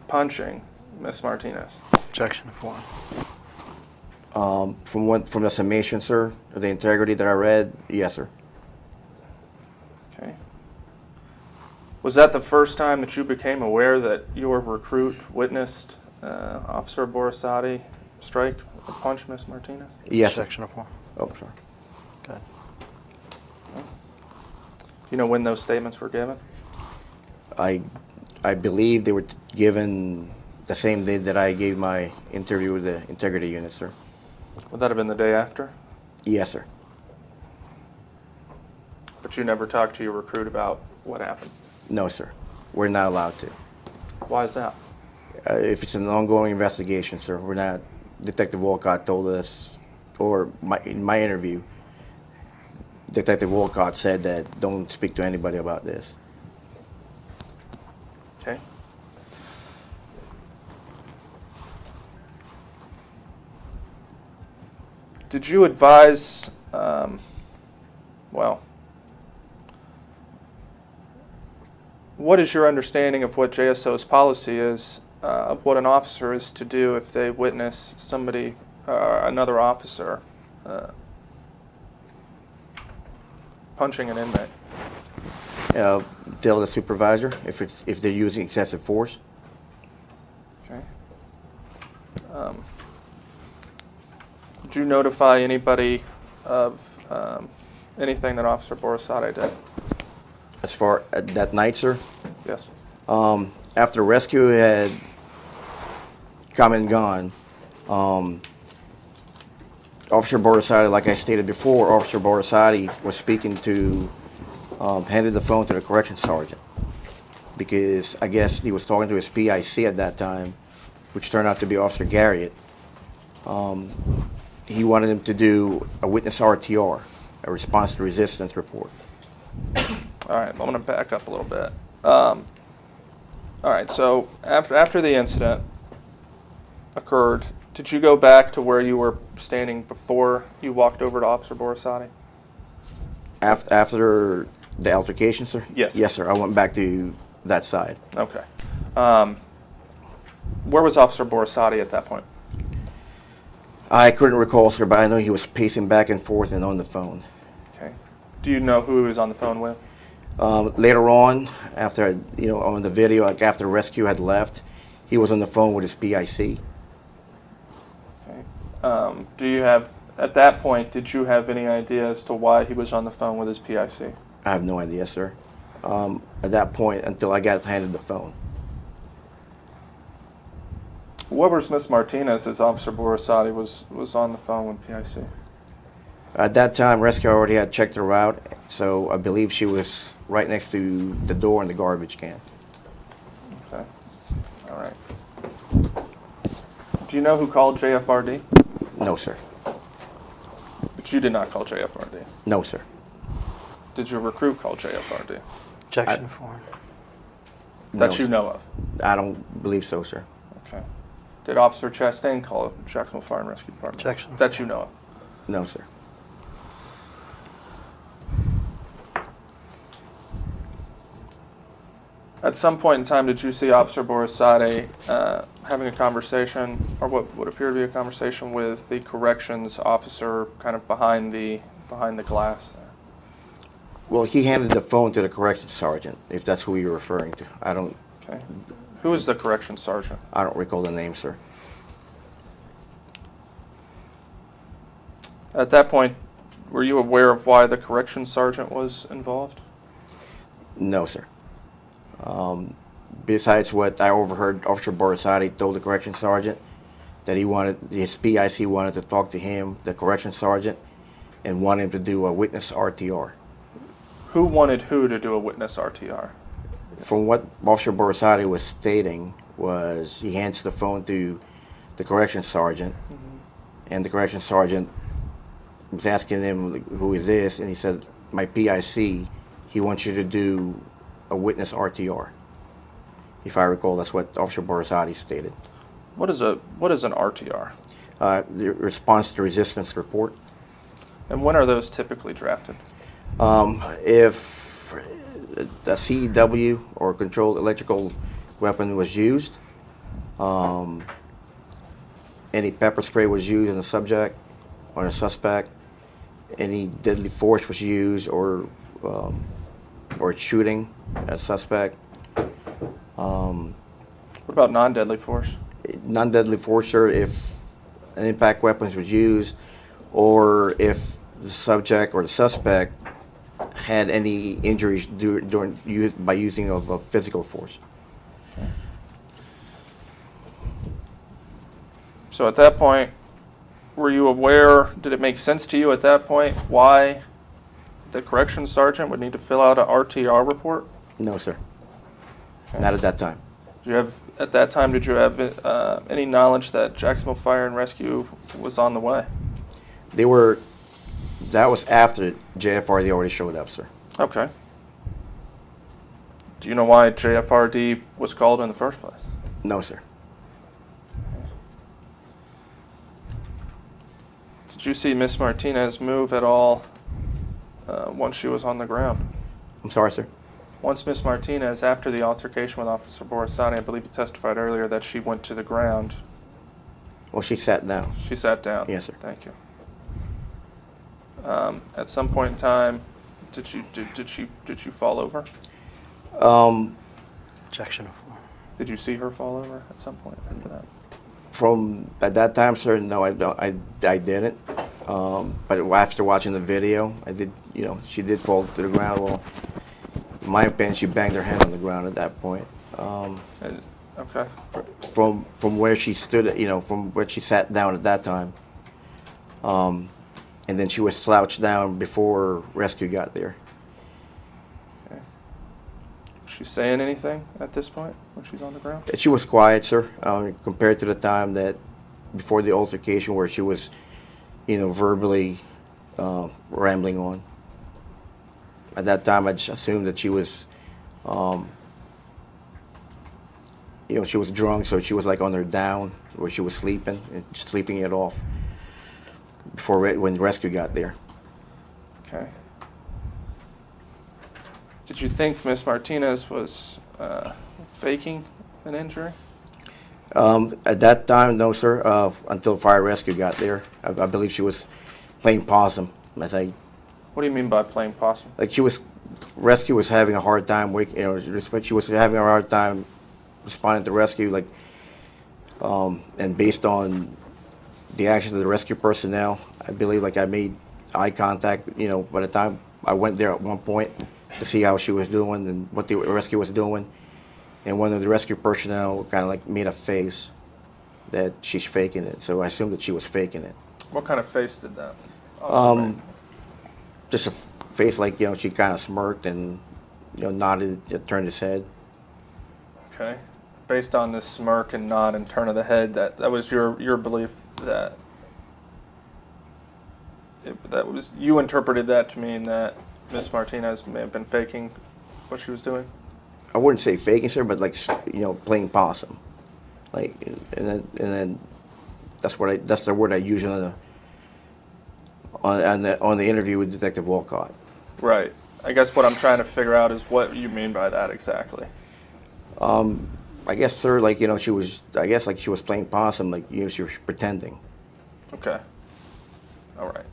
punching Ms. Martinez? Objection to form. From the summation, sir, of the Integrity that I read, yes, sir. Okay. Was that the first time that you became aware that your recruit witnessed Officer Borisati strike or punch Miss Martinez? Yes, sir. Section of 4. Oh, sorry. Good. You know when those statements were given? I believe they were given the same day that I gave my interview with the integrity unit, sir. Would that have been the day after? Yes, sir. But you never talked to your recruit about what happened? No, sir. We're not allowed to. Why is that? If it's an ongoing investigation, sir, we're not. Detective Walcott told us, or in my interview, Detective Walcott said that don't speak to anybody about this. Okay. Did you advise, well, what is your understanding of what JSO's policy is of what an officer is to do if they witness somebody, another officer, punching an inmate? Tell the supervisor if they're using excessive force. Okay. Did you notify anybody of anything that Officer Borisati did? As far as that night, sir, Yes. after rescue had come and gone, Officer Borisati, like I stated before, Officer Borisati was speaking to, handed the phone to the corrections sergeant because I guess he was talking to his PIC at that time, which turned out to be Officer Garriott. He wanted him to do a witness RTR, a response to resistance report. All right, I'm going to back up a little bit. All right, so after the incident occurred, did you go back to where you were standing before you walked over to Officer Borisati? After the altercation, sir? Yes. Yes, sir. I went back to that side. Okay. Where was Officer Borisati at that point? I couldn't recall, sir, but I know he was pacing back and forth and on the phone. Okay. Do you know who he was on the phone with? Later on, after, on the video, like after rescue had left, he was on the phone with his PIC. Okay. Do you have, at that point, did you have any idea as to why he was on the phone with his PIC? I have no idea, sir. At that point, until I got handed the phone. What was Miss Martinez as Officer Borisati was on the phone with PIC? At that time, rescue already had checked her out, so I believe she was right next to the door in the garbage can. Okay. All right. Do you know who called JFRD? No, sir. But you did not call JFRD? No, sir. Did your recruit call JFRD? Objection form. That No, you sir. know of? I don't believe so, sir. Okay. Did Officer Chastain call Jacksonville Fire and Rescue Department? Objection. That you know of? No, sir. At some point in time, did you see Officer Borisati having a conversation, or what would appear to be a conversation, with the corrections officer kind of behind the glass there? Well, he handed the phone to the corrections sergeant, if that's who you're referring to. Okay. Who is the corrections sergeant? I don't recall the name, sir. At that point, were you aware of why the corrections sergeant was involved? No, sir. Besides what I overheard, Officer Borisati told the corrections sergeant that his PIC wanted to talk to him, the corrections sergeant, and wanted him to do a witness RTR. Who wanted who to do a witness RTR? From what Officer Borisati was stating was he hands the phone to the corrections sergeant, and the corrections sergeant was asking him, who is this? And he said, my PIC, he wants you to do a witness RTR. If I recall, that's what Officer Borisati stated. What is an RTR? The response to resistance report. And when are those typically drafted? If a CEW or controlled electrical weapon was used, any pepper spray was used in the subject or the suspect, any deadly force was used, or or shooting a suspect. What about non-deadly force? Non-deadly force, sir, if an impact weapon was used, or if the subject or the suspect had any injuries by using of physical force. So at that point, were you aware, did it make sense to you at that point why the corrections sergeant would need to fill out an RTR report? No, sir. Not at that time. Did you have, at that time, did you have any knowledge that Jacksonville Fire and Rescue was on the way? That was after JFRD already showed up, sir. Okay. Do you know why JFRD was called in the first place? No, sir. Did you see Miss Martinez move at all once she was on the ground? I'm sorry, sir. Once Miss Martinez, after the altercation with Officer Borisani, I believe you testified earlier that she went to the ground. Well, she sat down. She sat down. Yes, sir. Thank you. At some point in time, did she fall over? Objection of form. Did you see her fall over at some point after that? From at that time, sir, no, I don't. I didn't. But after watching the video, I did. You know, she did fall to the ground. Well, in my opinion, she banged her head on the ground at that point. Okay. From where she stood, you know, from where she sat down at that time. And then she was slouched down before rescue got there. Okay. Was she saying anything at this point when she's on the ground? She was quiet, sir, compared to the time that before the altercation where she was, you know, verbally rambling on. At that time, I just assumed that she was, you know, she was drunk, so she was like on her down where she was sleeping and sleeping it off before when rescue got there. Okay. Did you think Miss Martinez was faking an injury? At that time, no, sir. Until fire rescue got there, I believe she was playing possum. What do you mean by playing possum? Like rescue was having a hard time she was having a hard time responding to rescue, like, and based on the actions of the rescue personnel, I believe, like, I made eye contact, you know, by the time I went there at one point to see how she was doing and what the rescue was doing, and one of the rescue personnel kind of like made a face that she's faking it, so I assumed that she was faking it. What kind of face did that officer make? Just a face like, you know, she kind of smirked and, you know, nodded, turned his head. Okay. Based on this smirk and nod and turn of the head, that was your belief that that was, you interpreted that to mean that Miss Martinez may have been faking what she was doing? I wouldn't say faking, sir, but like, you know, playing possum. Like, and then that's the word I use on the interview with Detective Wolcott. Right. I guess what I'm trying to figure out is what you mean by that exactly. I guess, sir, like, you know, she was playing possum, like, you know, she was pretending. Okay. All right.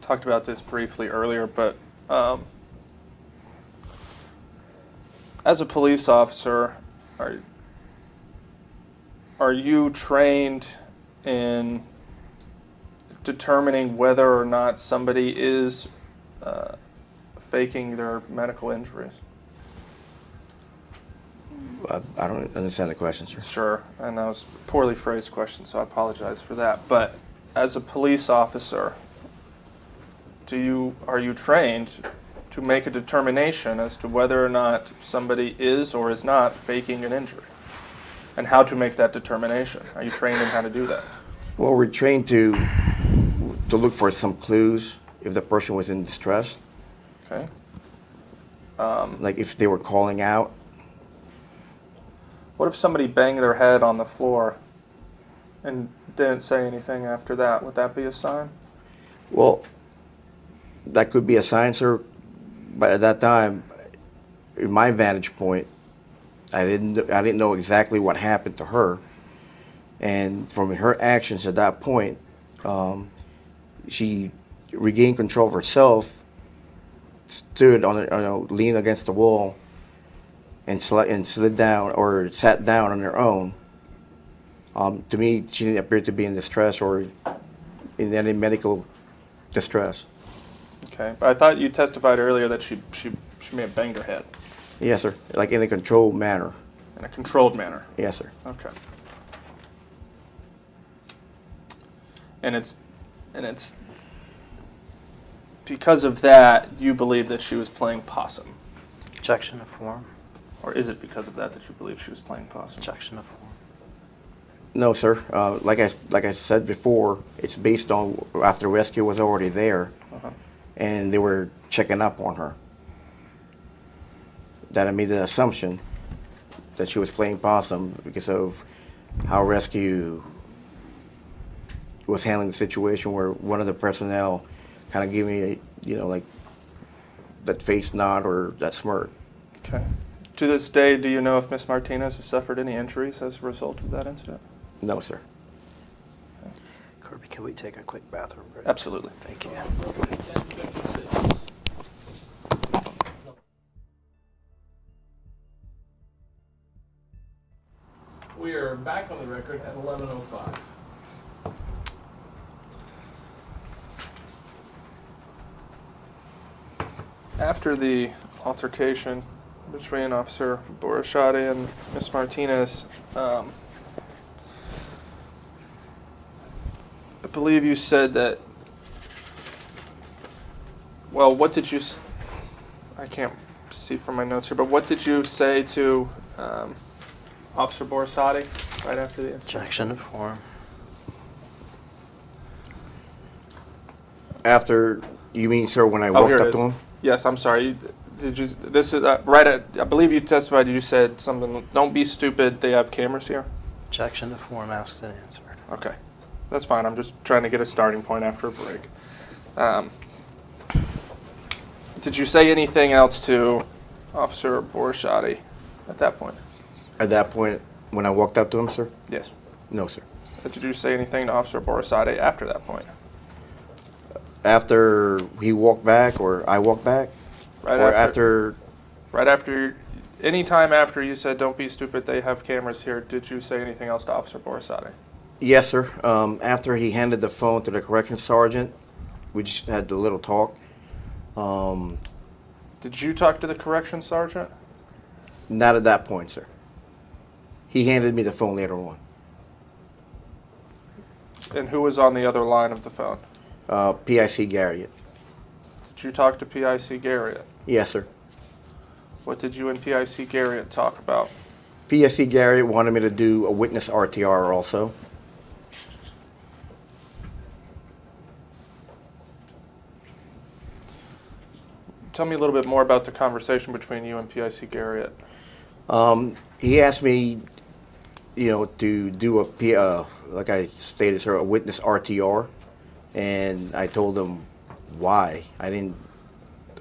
Talked about this briefly earlier, but as a police officer, are you trained in determining whether or not somebody is faking their medical injuries? I don't understand the question, sir. Sure, and that was a poorly phrased question, so I apologize for that. But as a police officer, are you trained to make a determination as to whether or not somebody is or is not faking an injury, and how to make that determination? Are you trained in how to do that? Well, we're trained to look for some clues if the person was in distress. Okay. Like if they were calling out. What if somebody banged their head on the floor and didn't say anything after that? Would that be a sign? Well, that could be a sign, sir. But at that time, in my vantage point, I didn't know exactly what happened to her. And from her actions at that point, she regained control of herself, stood leaned against the wall, and slid down or sat down on her own. To me, she didn't appear to be in distress or in any medical distress. Okay, but I thought you testified earlier that she may have banged her head. Yes, sir. Like in a controlled manner. In a controlled manner. Yes, sir. Okay. And it's because of that you believe that she was playing possum. Objection to form. Or is it because of that you believe she was playing possum? Objection to form. No, sir. Like I said before, it's based on after rescue was already there, and they were checking up on her. That I made the assumption that she was playing possum because of how rescue was handling the situation, where one of the personnel kind of gave me like that face nod or that smirk. Okay. To this day, do you know if Miss Martinez has suffered any injuries as a result of that incident? No, sir. Kirby, can we take a quick bathroom break? Absolutely. Thank you. 10:56. We are back on the record at 11:05. After the altercation between Officer Borishati and Miss Martinez, I believe you said that, well, what did you, I can't see from my notes here, but what did you say to Officer Borishati right after the incident? Objection to form. After, you mean, sir, when I walked here it up to is. him? Yes, I'm sorry. Did you? This is right at. I believe you testified. You said something. Don't be stupid. They have cameras here. Objection to form asked and answered. Okay, that's fine. I'm just trying to get a starting point after a break. Did you say anything else to Officer Borishati at that point? At that point, when I walked up to him, sir? Yes. No, sir. Did you say anything to Officer Borishati after that point? After he walked back, or I walked back? Right or after. Right after. Any time after you said, "Don't be stupid. They have cameras here." Did you say anything else to Officer Borishati? Yes, sir. After he handed the phone to the corrections sergeant, we just had a little talk. Did you talk to the corrections sergeant? Not at that point, sir. He handed me the phone later on. And who was on the other line of the phone? PIC Garriott. Did you talk to PIC Garriott? Yes, sir. What did you and PIC Garriott talk about? PIC Garriott wanted me to do a witness RTR also. Tell me a little bit more about the conversation between you and PIC Garriott. He asked me, to do like I stated, sir, a witness RTR, and I told him why. I didn't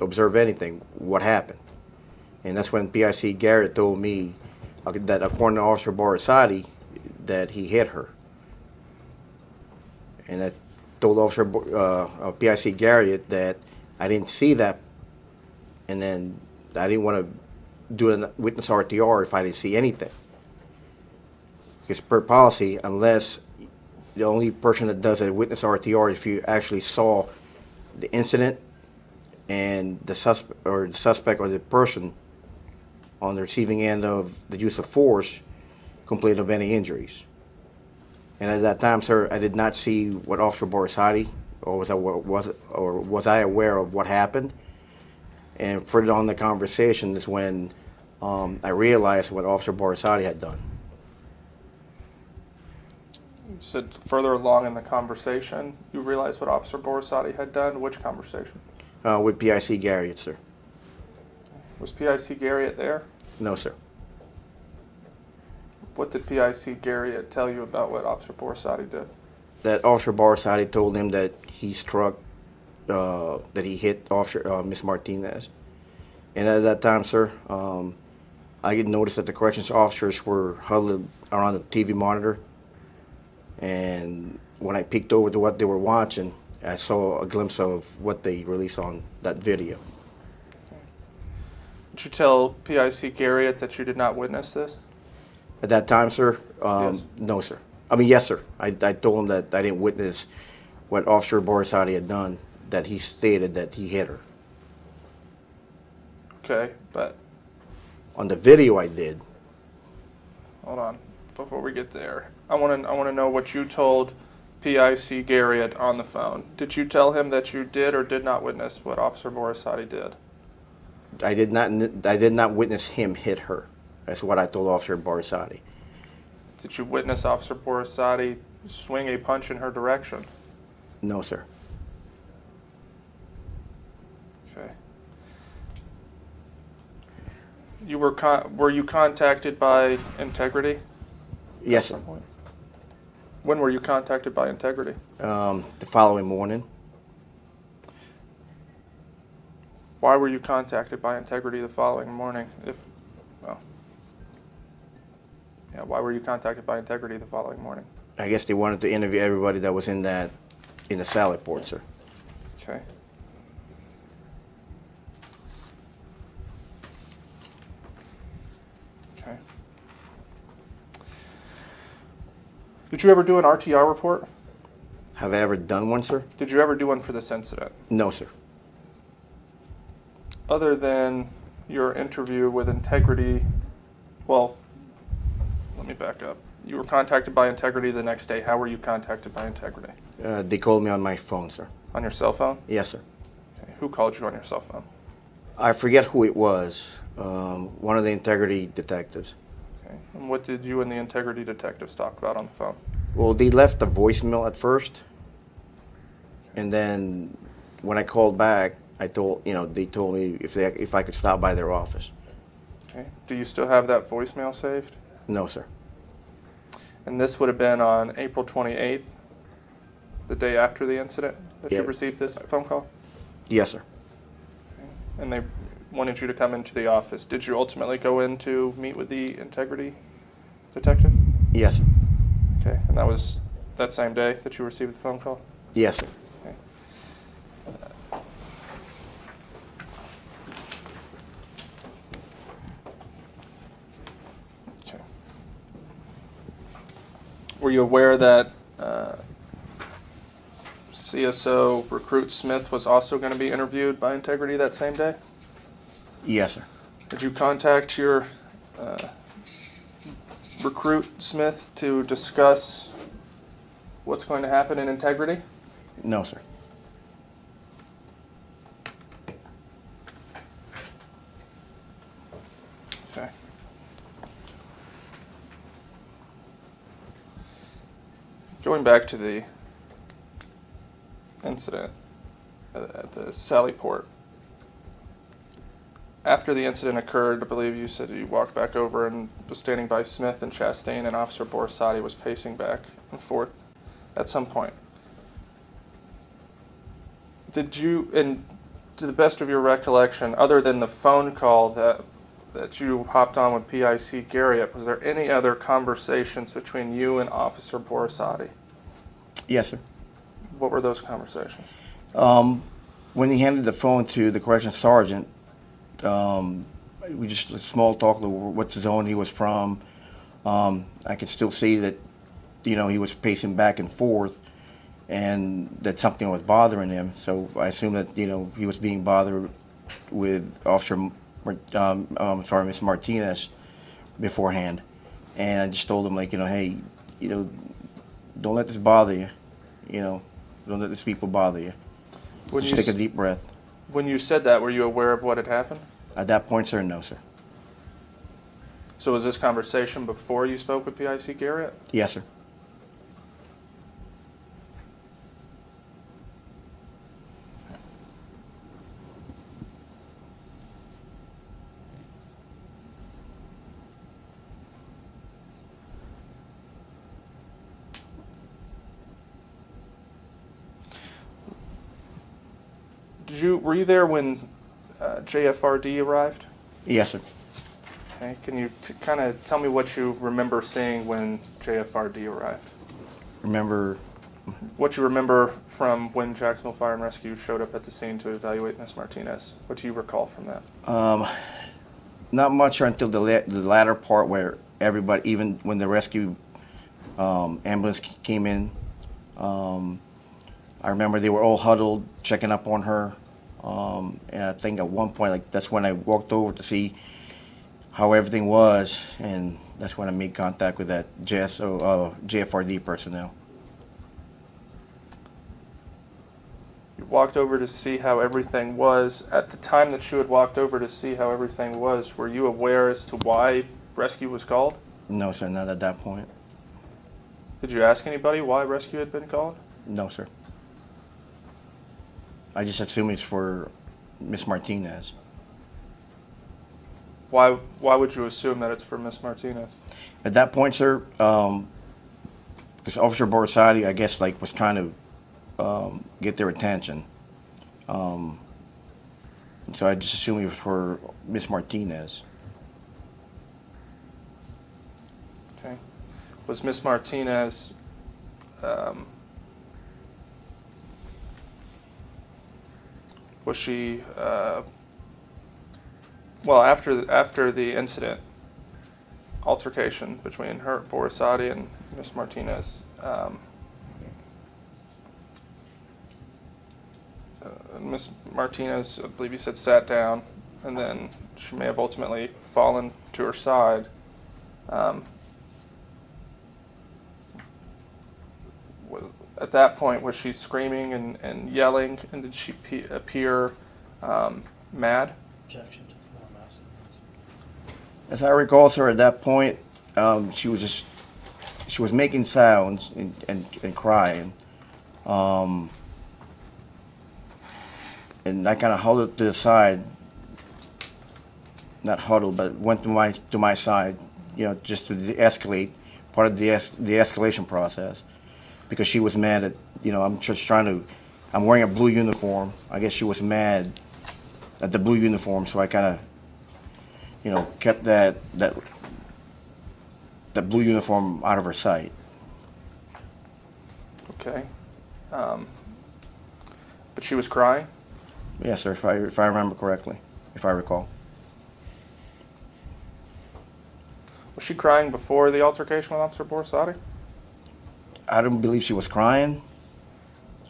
observe anything. What happened? And that's when PIC Garriott told me that according to Officer Borishati, that he hit her. And I told Officer PIC Garriott that I didn't see that, and then I didn't want to do a witness RTR if I didn't see anything. Because per policy, unless the only person that does a witness RTR if you actually saw the incident and the suspect or the person on the receiving end of the use of force complained of any injuries. And at that time, sir, I did not see what Officer Borishati, or was I aware of what happened? And further on the conversation is when I realized what Officer Borishati had done. You said further along in the conversation, you realized what Officer Borishati had done. Which conversation? With PIC Garriott, sir. Was PIC Garriott there? No, sir. What did PIC Garriott tell you about what Officer Borishati did? That Officer Borishati told him that he struck, that he hit Officer Miss Martinez. And at that time, sir, I noticed that the corrections officers were huddled around the TV monitor, And when I peeked over to what they were watching, I saw a glimpse of what they released on that video. Did you tell PIC Garriott that you did not witness this? At that time, sir? Yes. No, sir. I mean, yes, sir. I told him that I didn't witness what Officer Borisati had done, that he stated that he hit her. Okay, but On the video, I did. hold on. Before we get there, I want to know what you told PIC Garriott on the phone. Did you tell him that you did or did not witness what Officer Borisati did? I did not witness him hit her. That's what I told Officer Borisati. Did you witness Officer Borisati swing a punch in her direction? No, sir. Okay. You were you contacted by Integrity? Yes, At sir. some point? When were you contacted by Integrity? The following morning. Why were you contacted by Integrity the following morning? Why were you contacted by Integrity the following morning? I guess they wanted to interview everybody that was in the salad port, sir. Okay. Okay. Did you ever do an RTR report? Have I ever done one, sir? Did you ever do one for this incident? No, sir. Other than your interview with Integrity, well, let me back up. You were contacted by Integrity the next day. How were you contacted by Integrity? They called me on my phone, sir. On your cell phone? Yes, sir. Okay. Who called you on your cell phone? I forget who it was. One of the Integrity detectives. Okay. And what did you and the Integrity detectives talk about on the phone? Well, they left a voicemail at first, and then when I called back, they told me if I could stop by their office. Okay. Do you still have that voicemail saved? No, sir. And this would have been on April 28th, the day after the incident that you Yeah. received this phone call? Yes, sir. And they wanted you to come into the office. Did you ultimately go in to meet with the Integrity detective? Yes, sir. Okay. And that was that same day that you received the phone call? Yes, sir. Okay. Okay. Were you aware that CSO Recruit Smith was also going to be interviewed by Integrity that same day? Yes, sir. Did you contact your Recruit Smith to discuss what's going to happen in Integrity? No, sir. Okay. Going back to the incident at the Sally Port. After the incident occurred, I believe you said you walked back over and was standing by Smith and Chastain, and Officer Borisati was pacing back and forth at some point. Did you, and to the best of your recollection, other than the phone call that you hopped on with PIC Garriott, was there any other conversations between you and Officer Borisati? Yes, sir. What were those conversations? When he handed the phone to the corrections sergeant, we just small talk, what zone he was from. I could still see that, he was pacing back and forth, and that something was bothering him. So I assumed that, he was being bothered with Miss Martinez beforehand. And I just told him, hey, don't let this bother you. Don't let these people bother you. Just take a deep breath. When you said that, were you aware of what had happened? At that point, sir, no, sir. So was this conversation before you spoke with PIC Garriott? Yes, sir. Were you there when JFRD arrived? Yes, sir. Okay. Can you kind of tell me what you remember seeing when JFRD arrived? remember. What you remember from when Jacksonville Fire and Rescue showed up at the scene to evaluate Miss Martinez? What do you recall from that? Not much until the latter part where everybody, even when the rescue ambulance came in, I remember they were all huddled, checking up on her. And I think at one point, like that's when I walked over to see how everything was, and that's when I made contact with that JFRD personnel. You walked over to see how everything was. At the time that you had walked over to see how everything was, were you aware as to why rescue was called? No, sir, not at that point. Did you ask anybody why rescue had been called? No, sir. I just assumed it's for Miss Martinez. Why would you assume that it's for Miss Martinez? At that point, sir, because Officer Borsati, I guess, like was trying to get their attention. So I just assumed it was for Miss Martinez. Okay. Was Miss Martinez was she well after the incident altercation between her Borsati and Miss Martinez? Miss Martinez, I believe you said, sat down, and then she may have ultimately fallen to her side. At that point, was she screaming and yelling, and did she appear mad? Objection to form asking answer. As I recall, sir, at that point, she was making sounds and crying. And I kind of huddled to the side, not huddled, but went to my side, just to de-escalate, part of the escalation process, because she was mad at, I'm wearing a blue uniform. I guess she was mad at the blue uniform, so I kind of, kept that blue uniform out of her sight. Okay. But she was crying? Yes, sir, if I remember correctly, if I recall. Was she crying before the altercation with Officer Borsati? I don't believe she was crying,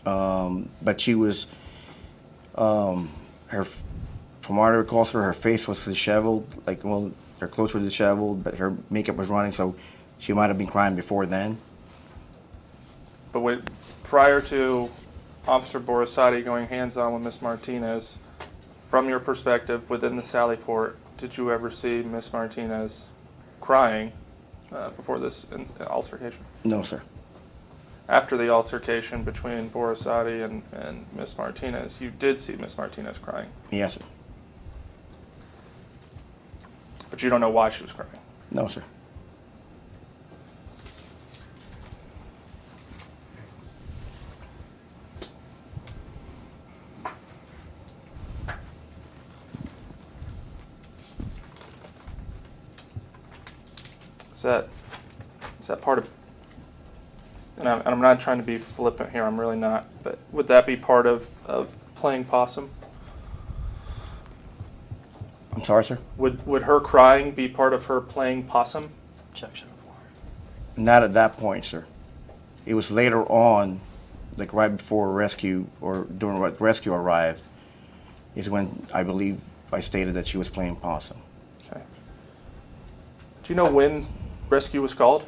but she was, from what I recall, sir, her face was disheveled, her clothes were disheveled, but her makeup was running, so she might have been crying before then. But prior to Officer Borsati going hands-on with Miss Martinez, from your perspective within the Sally Port, did you ever see Miss Martinez crying before this altercation? No, sir. After the altercation between Borsati and Miss Martinez, you did see Miss Martinez crying? Yes, sir. But you don't know why she was crying? No, sir. Is that part of, and I'm not trying to be flippant here, I'm really not, but would that be part of playing possum? I'm sorry, sir? Would her crying be part of her playing possum? Objection to form. Not at that point, sir. It was later on, like right before rescue, or during what rescue arrived, is when I believe I stated that she was playing possum. Okay. Do you know when rescue was called?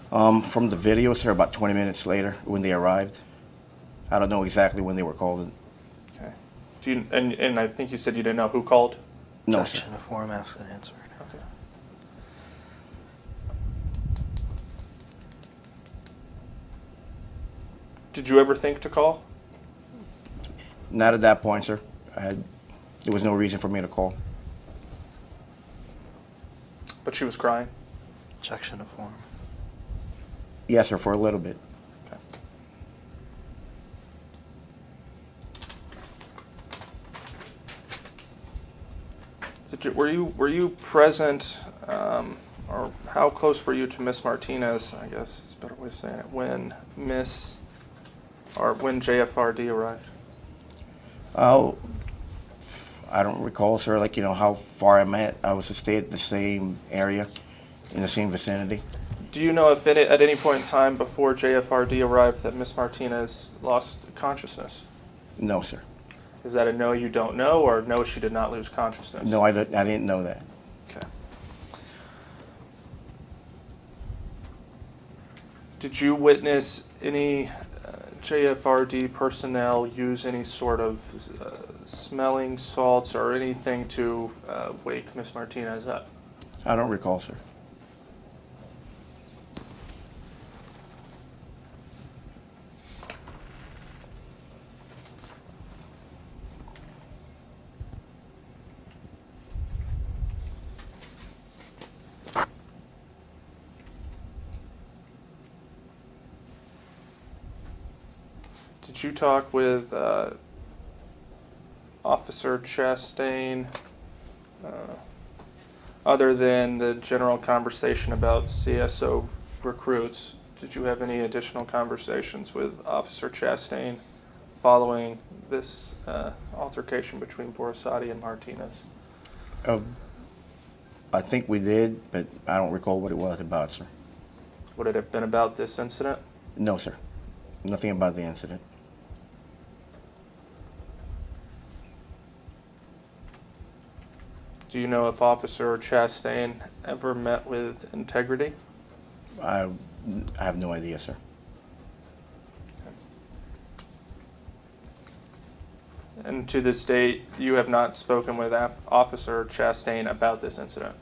From the video, sir, about 20 minutes later when they arrived. I don't know exactly when they were called. Okay. Do you, and I think you said you didn't know who called? No, sir. Objection to form asked and answered. Okay. Did you ever think to call? Not at that point, sir. There was no reason for me to call. But she was crying? Objection to form. Yes, sir, for a little bit. Okay. Were you present or how close were you to Miss Martinez, I guess is a better way of saying it, when when JFRD arrived? Oh, I don't recall, sir, like, how far I'm at. I was to stay at the same area, in the same vicinity. Do you know if at any point in time before JFRD arrived that Miss Martinez lost consciousness? No, sir. Is that a no, you don't know, or no, she did not lose consciousness? No, I didn't know that. Okay. Did you witness any JFRD personnel use any sort of smelling salts or anything to wake Miss Martinez up? I don't recall, sir. Did you talk with Officer Chastain, other than the general conversation about CSO recruits? Did you have any additional conversations with Officer Chastain following this altercation between Borisati and Martinez? I think we did, but I don't recall what it was about, sir. Would it have been about this incident? No, sir. Nothing about the incident. Do you know if Officer Chastain ever met with Integrity? I have no idea, sir. And to this date, you have not spoken with Officer Chastain about this incident?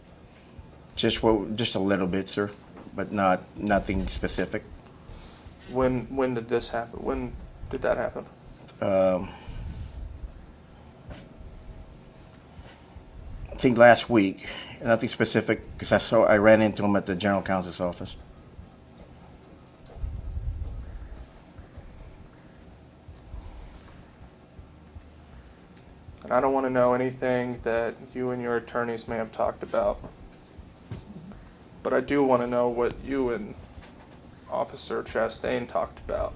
Just a little bit, sir, but nothing specific. When did this happen? When did that happen? I think last week. Nothing specific, because I ran into him at the general counsel's office. And I don't want to know anything that you and your attorneys may have talked about, but I do want to know what you and Officer Chastain talked about.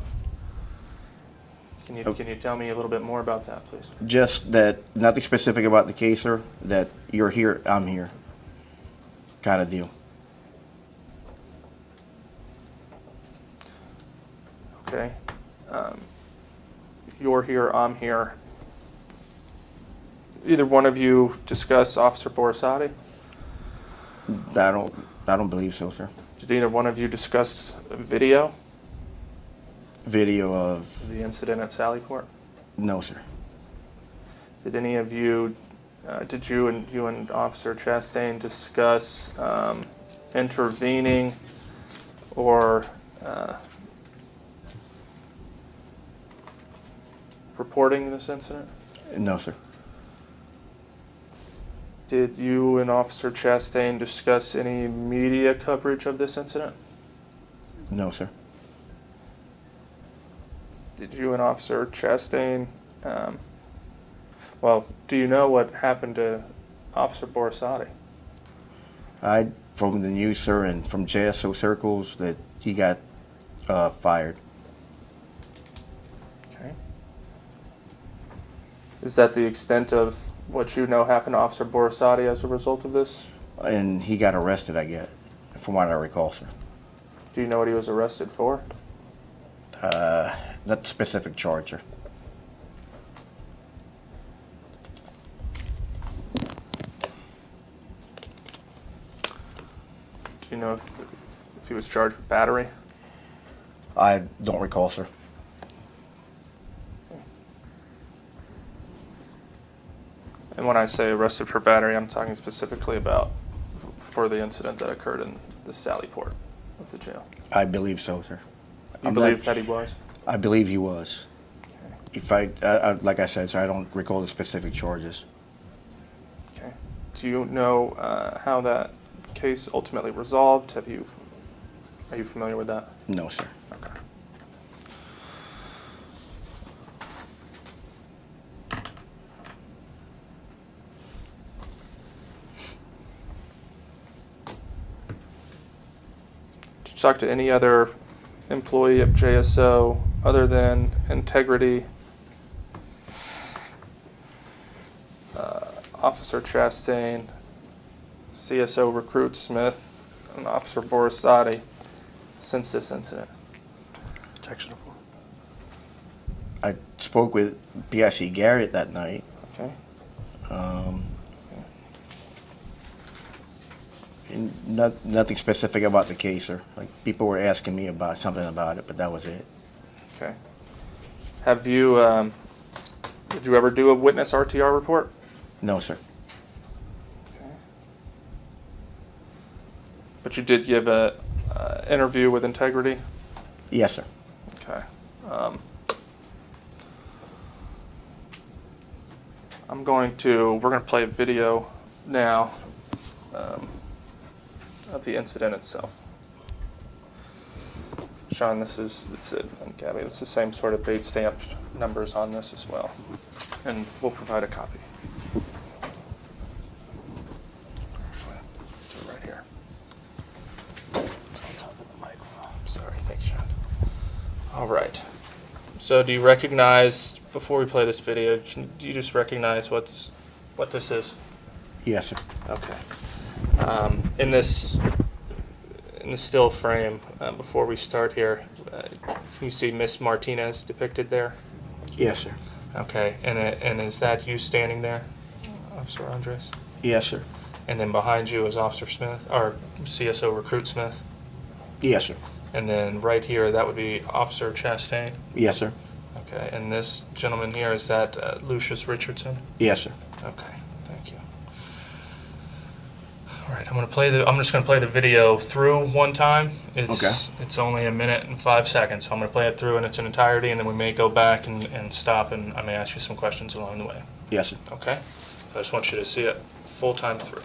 Can you tell me a little bit more about that, please? Just that, nothing specific about the case, sir. That you're here, I'm here, kind of deal. Okay. You're here, I'm here. Either one of you discuss Officer Borisati? I don't believe so, sir. Did either one of you discuss video? Video of The incident at Sallyport? No, sir. Did any of you, did you and Officer Chastain discuss intervening or reporting this incident? No, sir. Did you and Officer Chastain discuss any media coverage of this incident? No, sir. Did you and Officer Chastain, do you know what happened to Officer Borisati? From the news, sir, and from JSO circles, that he got fired. Okay. Is that the extent of what you know happened to Officer Borisati as a result of this? And he got arrested, I guess, from what I recall, sir. Do you know what he was arrested for? Not the specific charge, sir. Do you know if he was charged with battery? I don't recall, sir. And when I say arrested for battery, I'm talking specifically about for the incident that occurred in the Sallyport of the jail. I believe so, sir. You believe that he was? I believe he was. Okay. If like I said, sir, I don't recall the specific charges. Okay. Do you know how that case ultimately resolved? Are you familiar with that? No, sir. Okay. talk to any other employee of JSO other than Integrity, Officer Chastain, CSO Recruit Smith, and Officer Borisati since this incident? Section 4. I spoke with PIC Garrett that night. Okay. And nothing specific about the case, sir. Like, people were asking me about something about it, but that was it. Okay. Have you, did you ever do a witness RTR report? No, sir. Okay. But you did give a interview with Integrity? Yes, sir. Okay. We're going to play a video now of the incident itself. Sean, that's it. And Gabby, it's the same sort of bait stamp numbers on this as well. And we'll provide a copy. Actually, do it right here. It's on top of the microphone. Sorry, thank you, Sean. All right. So do you recognize, before we play this video, do you just recognize what this is? Yes, sir. Okay. In this still frame, before we start here, can you see Miss Martinez depicted there? Yes, sir. Okay. And is that you standing there, Officer Andres? Yes, sir. And then behind you is Officer Smith, or CSO Recruit Smith? Yes, sir. And then right here, that would be Officer Chastain? Yes, sir. Okay, and this gentleman here, is that Lucius Richardson? Yes, sir. Okay, thank you. All right, I'm just gonna play the video through one time. It's only 1 minute and 5 seconds, so I'm gonna play it through in its entirety, and then we may go back and stop, and I may ask you some questions along the way. Yes, sir. Okay? I just want you to see it full time through.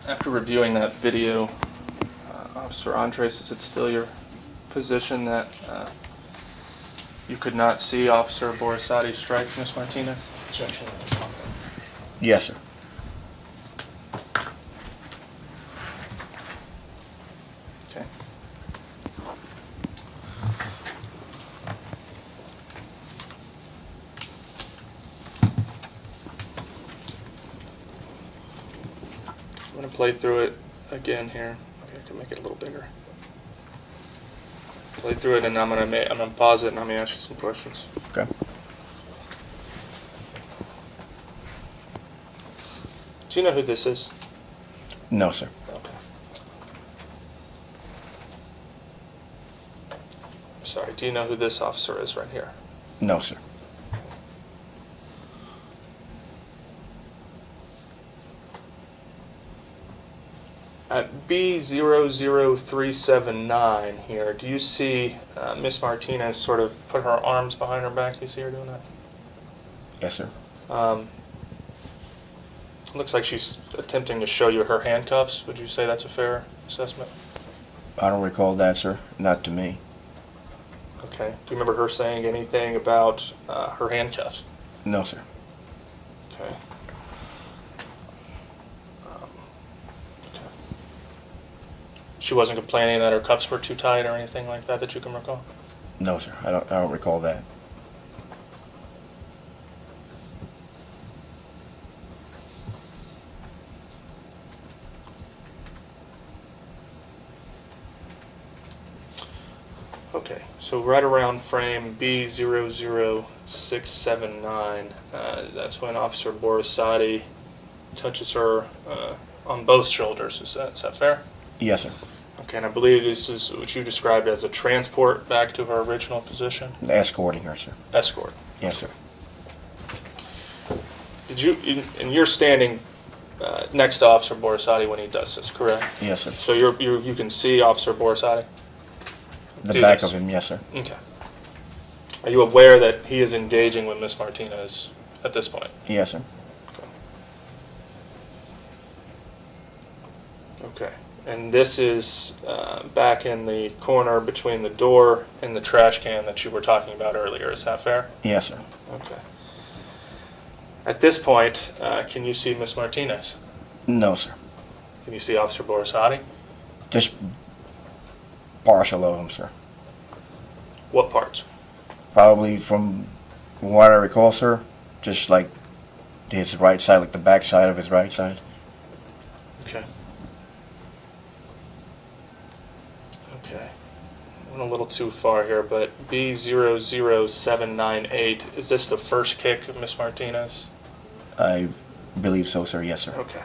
After reviewing that video, Officer Andres, is it still your position that you could not see Officer Borisati strike Ms. Martinez? Section. Yes, sir. Okay. I'm going to play through it again here. Okay, I can make it a little bigger. Play through it, and I'm gonna pause it, and I'm gonna ask you some questions. Okay. Do you know who this is? No, sir. Okay. Sorry. Do you know who this officer is right here? No, sir. At B00379 here, do you see Miss Martinez sort of put her arms behind her back? Do you see her doing that? Yes, sir. Looks like she's attempting to show you her handcuffs. Would you say that's a fair assessment? I don't recall that, sir. Not to me. Okay. Do you remember her saying anything about her handcuffs? No, sir. Okay. She wasn't complaining that her cuffs were too tight or anything like that you can recall? No, sir. I don't recall that. Okay, so right around frame B00679, that's when Officer Borisati touches her on both shoulders. Is that fair? Yes, sir. Okay, and I believe this is what you described as a transport back to her original position? Escorting her, sir. Escort. Yes, sir. Did you, and you're standing next to Officer Borisati when he does this, correct? Yes, sir. So you can see Officer Borisati? The back of him, yes, sir. Okay. Are you aware that he is engaging with Miss Martinez at this point? Yes, sir. Okay. And this is back in the corner between the door and the trash can that you were talking about earlier. Is that fair? Yes, sir. Okay. At this point, can you see Miss Martinez? No, sir. Can you see Officer Borisati? Just partial of him, sir. What parts? Probably from what I recall, sir, just like his right side, like the back side of his right side. Okay. Okay. Went a little too far here, but B00798, is this the first kick of Miss Martinez? I believe so, sir. Yes, sir. Okay.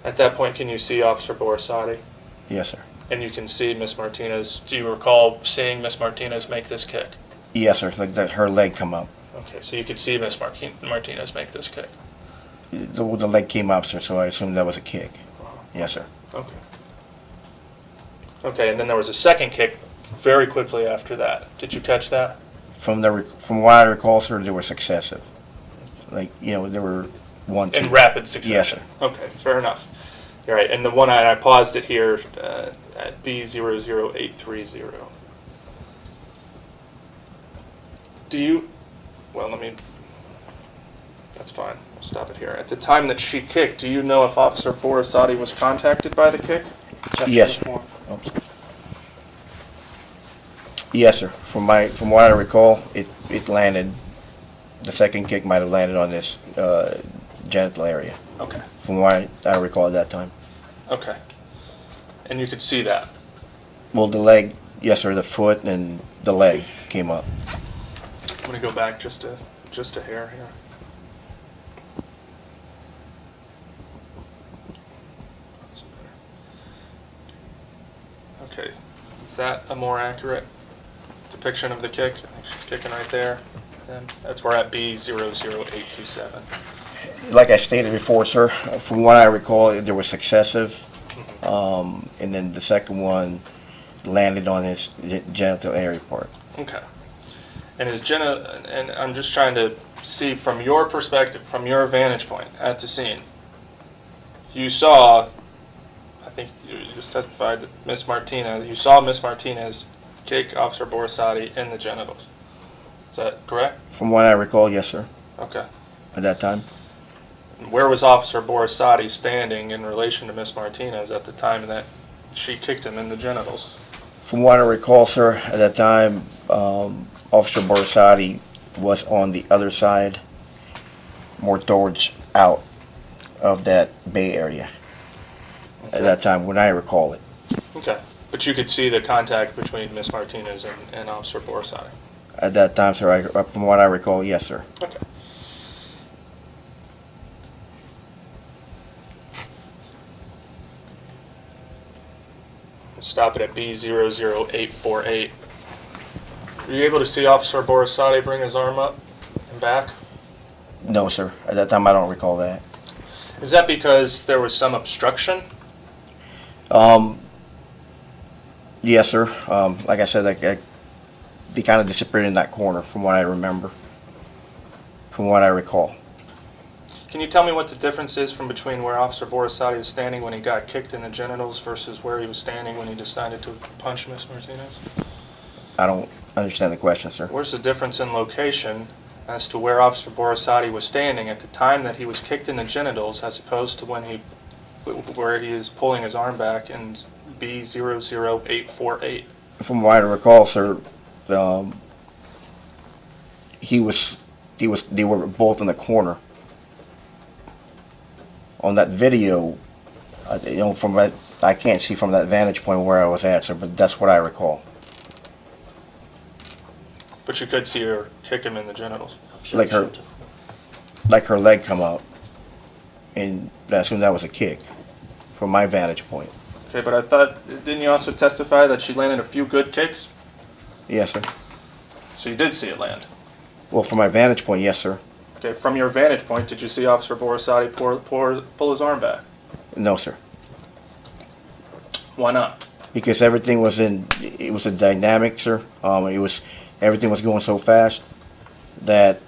At that point, can you see Officer Borisati? Yes, sir. And you can see Miss Martinez. Do you recall seeing Miss Martinez make this kick? Yes, sir. Like that, her leg come up. Okay, so you could see Miss Martinez make this kick. The leg came up, sir, so I assumed that was a kick. Yes, sir. Okay. Okay, and then there was a second kick very quickly after that. Did you catch that? From what I recall, sir, they were successive. Like, you know, there were one, two. In rapid succession. Yes, sir. Okay, fair enough. All right, and the one I paused it here at B00830. Do you, well, that's fine. I'll stop it here. At the time that she kicked, do you know if Officer Borisati was contacted by the kick? Yes, sir. Oops. Yes, sir. From what I recall, it landed. The second kick might have landed on this genital area. Okay. From what I recall at that time. Okay. And you could see that? Well, the leg, yes, sir. The foot and the leg came up. I'm going to go back just a hair here. Okay. Is that a more accurate depiction of the kick? I think she's kicking right there. And that's we're at B00827. Like I stated before, sir, from what I recall, there was successive, and then the second one landed on his genital area part. Okay. And and I'm just trying to see from your perspective, from your vantage point at the scene, you saw, I think you just testified that you saw Miss Martinez kick Officer Borisati in the genitals. Is that correct? From what I recall, yes, sir. Okay. At that time? Where was Officer Borisati standing in relation to Miss Martinez at the time that she kicked him in the genitals? From what I recall, sir, at that time, Officer Borisati was on the other side, more towards out of that bay area. Okay. At that time, when I recall it. Okay. But you could see the contact between Miss Martinez and Officer Borisati? At that time, sir, from what I recall, yes, sir. Okay. We'll stop it at B00848. Were you able to see Officer Borisati bring his arm up and back? No, sir. At that time, I don't recall that. Is that because there was some obstruction? Yes, sir. Like I said, they kind of disappeared in that corner, from what I remember, from what I recall. Can you tell me what the difference is from between where Officer Borisati was standing when he got kicked in the genitals versus where he was standing when he decided to punch Miss Martinez? I don't understand the question, sir. Where's the difference in location as to where Officer Borisati was standing at the time that he was kicked in the genitals as opposed to where he is pulling his arm back and B00848. From what I recall, sir, they were both in the corner. On that video, from that, I can't see from that vantage point where I was at, sir, but that's what I recall. But you could see her kick him in the genitals. Like her leg come out, and I assume that was a kick, from my vantage point. Okay, but I thought, didn't you also testify that she landed a few good kicks? Yes, sir. So you did see it land? Well, from my vantage point, yes, sir. Okay, from your vantage point, did you see Officer Borisati pull his arm back? No, sir. Why not? Because everything was it was a dynamic, sir. Everything was going so fast that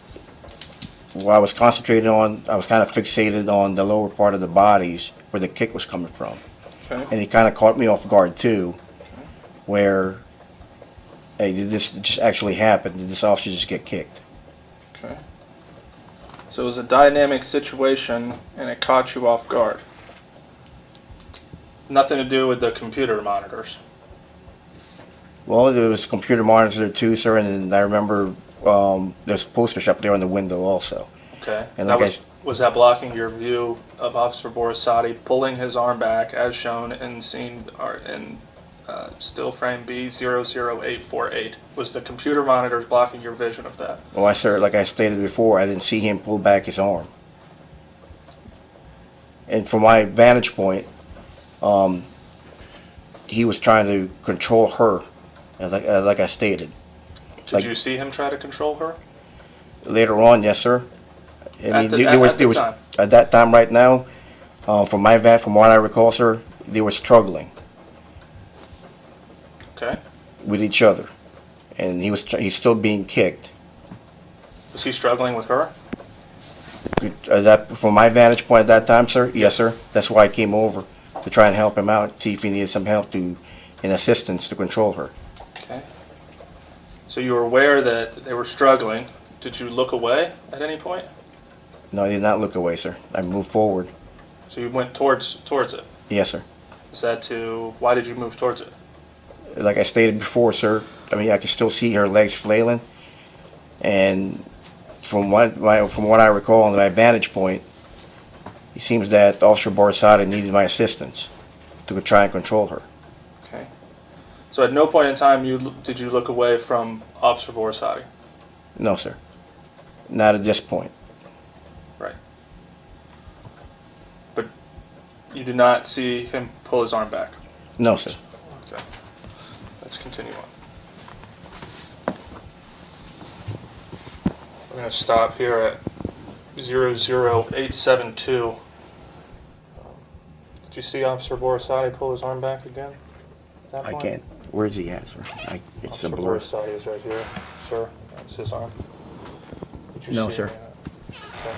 what I was concentrated on, I was kind of fixated on the lower part of the bodies where the kick was coming from. Okay. And it kind of caught me off guard too, where, hey, did this just actually happen? Did this officer just get kicked? Okay. So it was a dynamic situation and it caught you off guard. Nothing to do with the computer monitors. Well, there was computer monitors there too, sir, and then I remember there's posters up there on the window also. Okay. And was that blocking your view of Officer Borisati pulling his arm back as shown in scene in still frame B00848? Was the computer monitors blocking your vision of that? Well, sir, like I stated before, I didn't see him pull back his arm. And from my vantage point, he was trying to control her, like I stated. Did you see him try to control her? Later on, yes, sir. At the time? At that time, right now, from what I recall, sir, they were struggling. Okay. With each other, and he's still being kicked. Was he struggling with her? From my vantage point at that time, sir, yes, sir. That's why I came over to try and help him out, see if he needed some help and assistance to control her. Okay. So you were aware that they were struggling. Did you look away at any point? No, I did not look away, sir. I moved forward. So you went towards it? Yes, sir. Why did you move towards it? Like I stated before, sir, I mean, I could still see her legs flailing, and from what I recall on my vantage point, it seems that Officer Borisati needed my assistance to try and control her. Okay. So at no point in time did you look away from Officer Borisati? No, sir. Not at this point. Right. But you did not see him pull his arm back? No, sir. Okay. Let's continue on. We're going to stop here at 00872. Did you see Officer Borisati pull his arm back again? At that point? I can't. Where's he at, sir? It's a Officer blur. Borisati is right here, sir. That's his arm. Did you No, see sir. any of that? Okay.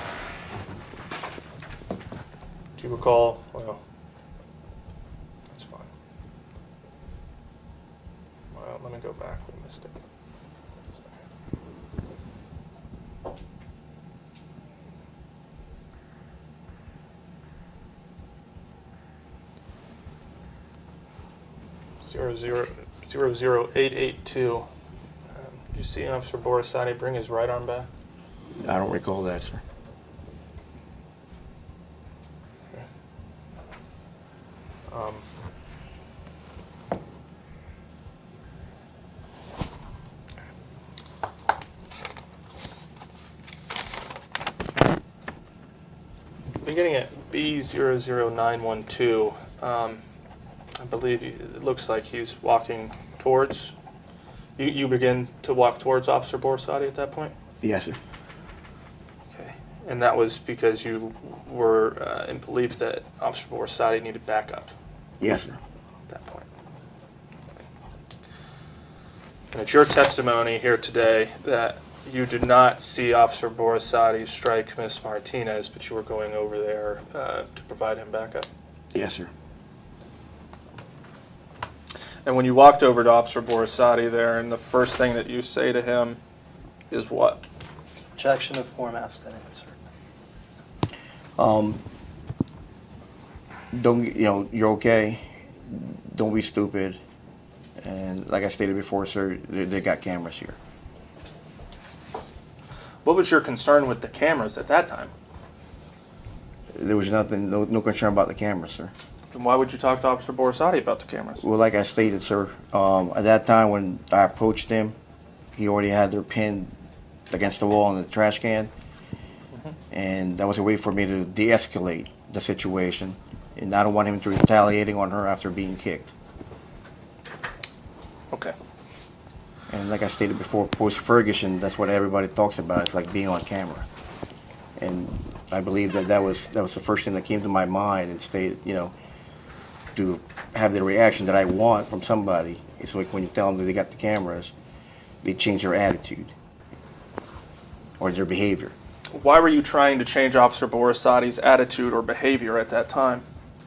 Do you recall? Well, that's fine. Well, let me go back. We missed it. 00882. Did you see Officer Borisati bring his right arm back? I don't recall that, sir. Okay. Beginning at B00912, I believe it looks like he's walking towards. You begin to walk towards Officer Borisati at that point? Yes, sir. Okay. And that was because you were in belief that Officer Borisati needed backup? Yes, sir. At that point. And it's your testimony here today that you did not see Officer Borisati strike Miss Martinez, but you were going over there to provide him backup? Yes, sir. And when you walked over to Officer Borisati there, and the first thing that you say to him is what? Objection to form asked and answered. Don't, you're okay. don't be stupid. And like I stated before, sir, they got cameras here. What was your concern with the cameras at that time? There was nothing, no concern about the cameras, sir. And why would you talk to Officer Borisati about the cameras? Well, like I stated, sir, at that time when I approached him, he already had their pin against the wall in the trash can. And that was a way for me to de-escalate the situation. And I don't want him to retaliating on her after being kicked. Okay. And like I stated before, post-Ferguson, that's what everybody talks about. It's like being on camera. And I believe that was the first thing that came to my mind and stated, you know, to have the reaction that I want from somebody. It's like when you tell them that they got the cameras, they change their attitude or their behavior. Why were you trying to change Officer Borisati's attitude or behavior at that time?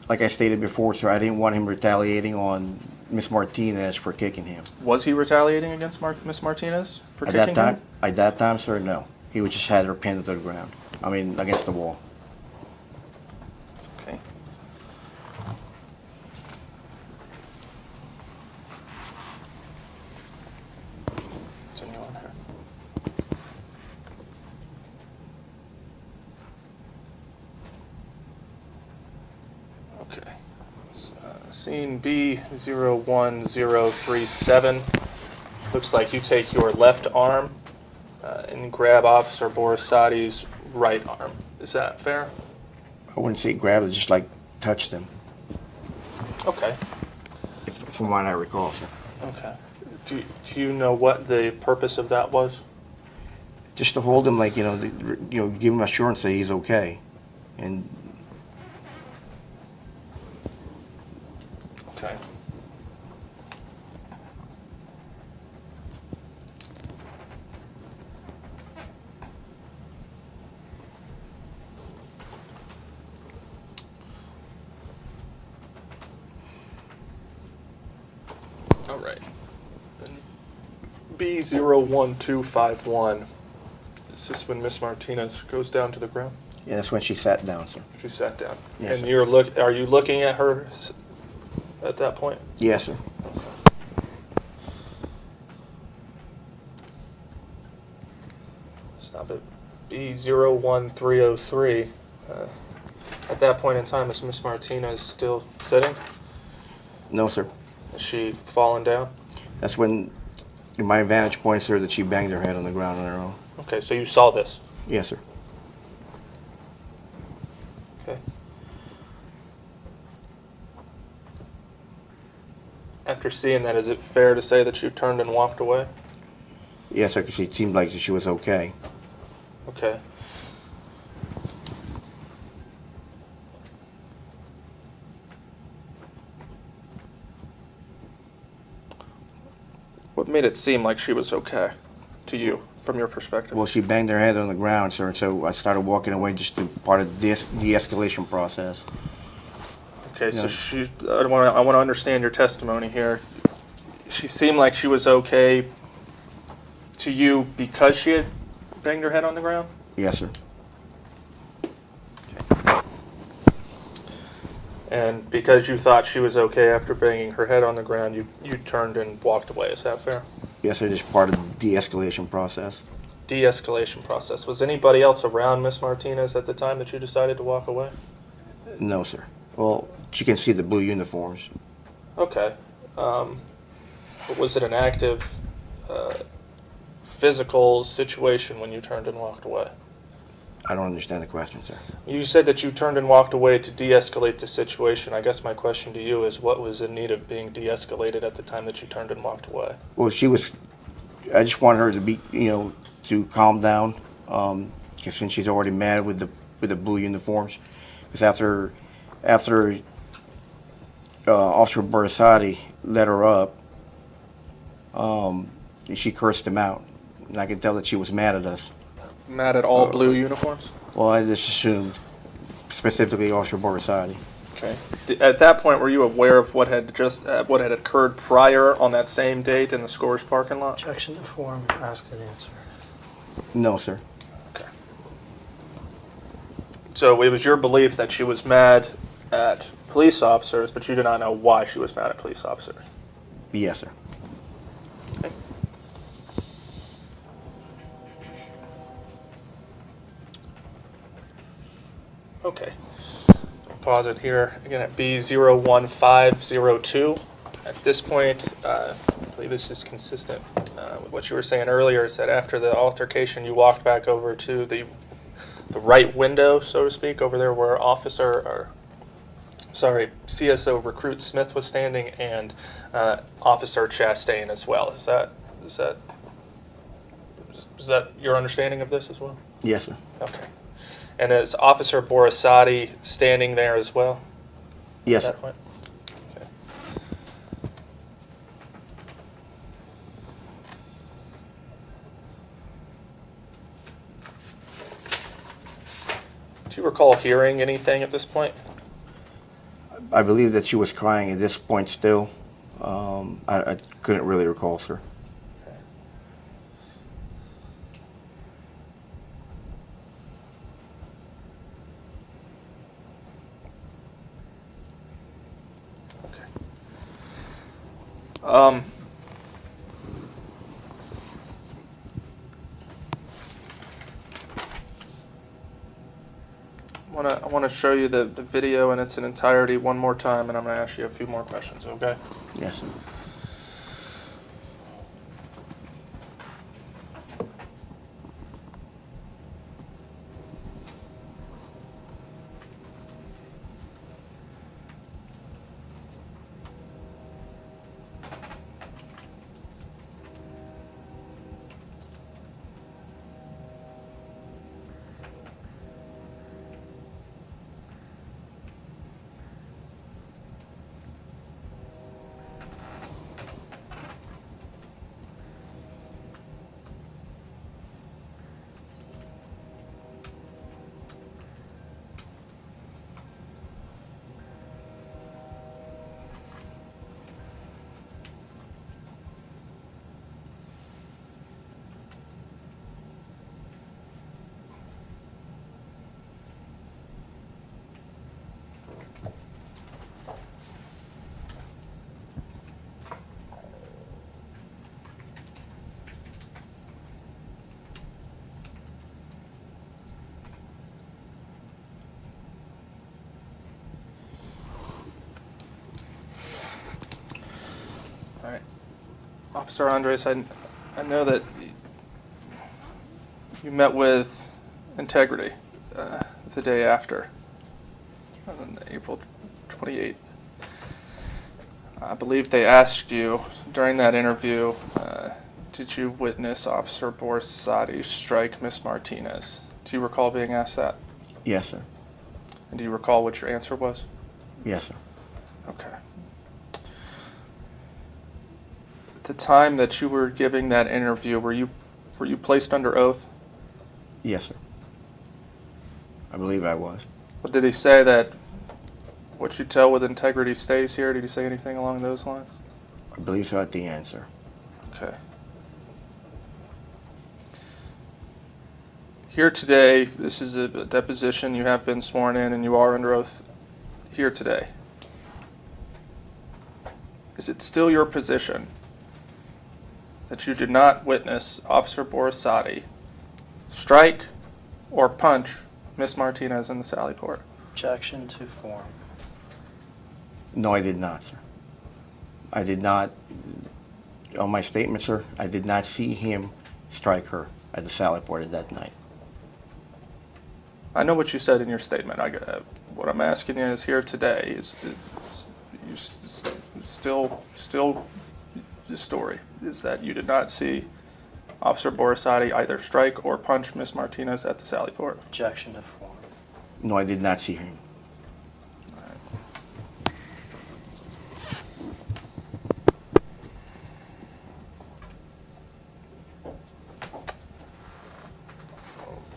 Like I stated before, sir, I didn't want him retaliating on Miss Martinez for kicking him. Was he retaliating against Miss Martinez for kicking him? At that time, sir, no. He would just had her pinned to the ground. I mean, against the wall. Okay. Continue on here. Okay. Scene B01037. Looks like you take your left arm and grab Officer Borisati's right arm. Is that fair? I wouldn't say grab it, just like touched him. Okay. From what I recall, sir. Okay. Do you know what the purpose of that was? Just to hold him, like, give him assurance that he's okay. And okay. All right. B01251. Is this when Miss Martinez goes down to the ground? yeah, that's when she sat down, sir. She sat down. Yes, And sir. are you looking at her at that point? Yes, sir. Stop it. B01303. At that point in time, is Miss Martinez still sitting? No, sir. Is she fallen down? That's when, in my vantage point, sir, that she banged her head on the ground on her own. Okay, so you saw this? Yes, sir. Okay. After seeing that, is it fair to say that you turned and walked away? Yes, sir, because it seemed like she was okay. Okay. What made it seem like she was okay to you, from your perspective? Well, she banged her head on the ground, sir, so I started walking away just to part of the de-escalation process. Okay, so Yeah. I want to understand your testimony here. She seemed like she was okay to you because she had banged her head on the ground? Yes, sir. And because you thought she was okay after banging her head on the ground, you turned and walked away. Is that fair? Yes, sir, just part of the de-escalation process. De-escalation process. Was anybody else around Miss Martinez at the time that you decided to walk away? No, sir. Well, you can see the blue uniforms. Okay. But was it an active physical situation when you turned and walked away? I don't understand the question, sir. You said that you turned and walked away to de-escalate the situation. I guess my question to you is, what was in need of being de-escalated at the time that you turned and walked away? Well, I just wanted her to be, to calm down, because since she's already mad with the blue uniforms. Because after Officer Borisati let her up, she cursed him out. And I could tell that she was mad at us. Mad at all blue uniforms? Well, I just assumed, specifically Officer Borisati. Okay. At that point, were you aware of what had occurred prior on that same date in the Scores parking lot? Objection to form, asked and answered. No, sir. Okay. So it was your belief that she was mad at police officers, but you do not know why she was mad at police officers. Yes, sir. Okay. Okay. Pause it here again at B01502. At this point, I believe this is consistent with what you were saying earlier, is that after the altercation you walked back over to the right window, so to speak, over there where CSO Recruit Smith was standing, and Officer Chastain as well. Is that your understanding of this as well? Yes, sir. Okay. And is Officer Borisati standing there as well? Yes, at sir. that point? Okay. Do you recall hearing anything at this point? I believe that she was crying at this point still. I couldn't really recall, sir. I want to show you the video in its entirety one more time, and I'm going to ask you a few more questions, okay? Yes, sir. All right. Officer Andres, I know that you met with Integrity the day after, on April 28th. I believe they asked you during that interview, did you witness Officer Borisati strike Miss Martinez? Do you recall being asked that? Yes, sir. And do you recall what your answer was? Yes, sir. Okay. At the time that you were giving that interview, were you placed under oath? Yes, sir. I believe I was. But did he say that what you tell with integrity stays here? Did he say anything along those lines? I believe so at the end, sir. Okay. Here today, this is a deposition. You have been sworn in and you are under oath here today. Is it still your position that you did not witness Officer Borisati strike or punch Miss Martinez in the Sally Port? Objection to form. No, I did not, sir. I did not, on my statement, sir, I did not see him strike her at the Sally Port at that night. I know what you said in your statement. What I'm asking you is here today is you still the story is that you did not see Officer Borisati either strike or punch Miss Martinez at the Sally Port. Objection to form. No, I did not see him.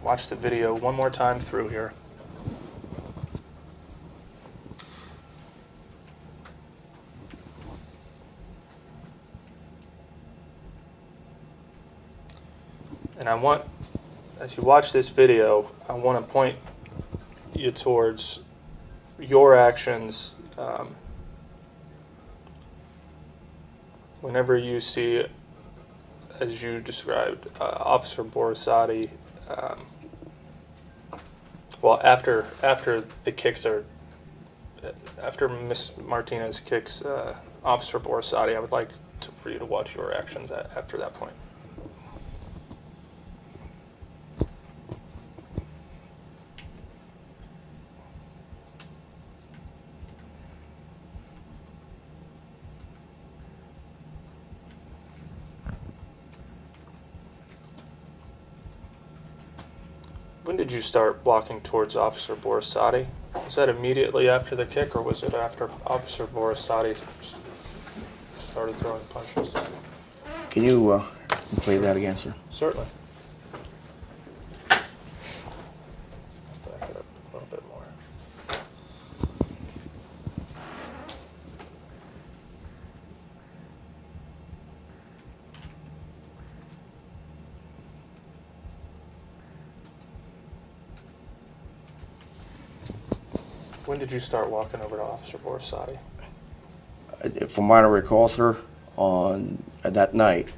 Watch the video one more time through here. And I want, as you watch this video, I want to point you towards your actions whenever you see, as you described, Officer Borisati, well, after the kicks are, after Miss Martinez kicks Officer Borisati, I would like for you to watch your actions after that point. When did you start walking towards Officer Borisati? Was that immediately after the kick, or was it after Officer Borisati started throwing punches? Can you play that again, sir? Certainly. Back it up a little bit more. When did you start walking over to Officer Borisati? From what I recall, sir, on that night,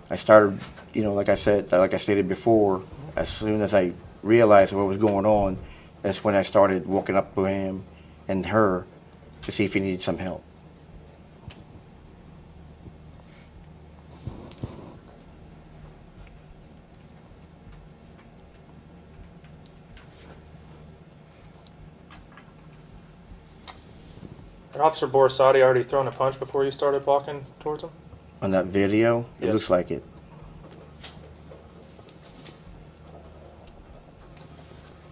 I started, you know, like I stated before, as soon as I realized what was going on, that's when I started walking up to him and her to see if he needed some help. Had Officer Borisati already thrown a punch before you started walking towards him? On that video, it Yes. looks like it.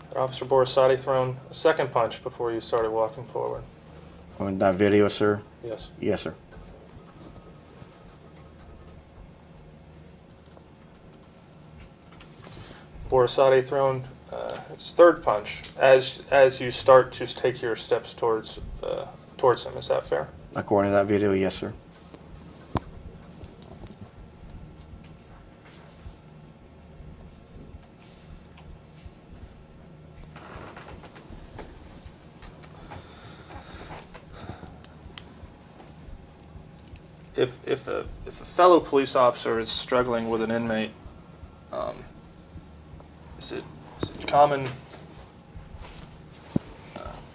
Had Officer Borisati thrown a second punch before you started walking forward? On that video, sir? Yes. Yes, sir. Borisati thrown his third punch as you start to take your steps towards him. Is that fair? According to that video, yes, sir. If a fellow police officer is struggling with an inmate, is it common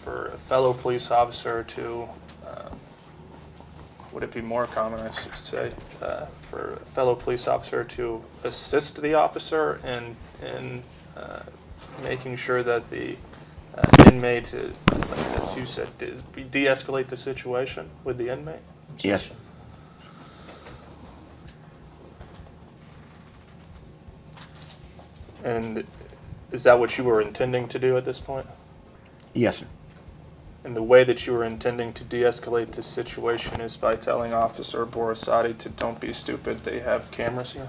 for a fellow police officer to, would it be more common, I should say, for a fellow police officer to assist the officer in making sure that the inmate, as you said, de-escalate the situation with the inmate? Yes. And is that what you were intending to do at this point? Yes, sir. And the way that you were intending to de-escalate the situation is by telling Officer Borisati to don't be stupid, they have cameras here?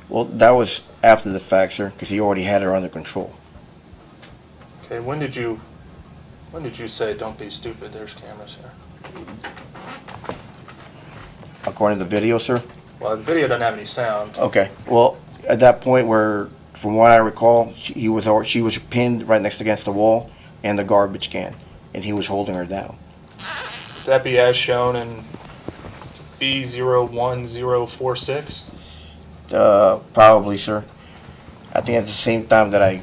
Well, that was after the fact, sir, because he already had her under control. Okay, when did you say don't be stupid, there's cameras here? According to the video, sir? Well, the video doesn't have any sound. Okay. Well, at that point where, from what I recall, she was pinned right next against the wall and the garbage can, and he was holding her down. Would that be as shown in B01046? Probably, sir. I think at the same time that I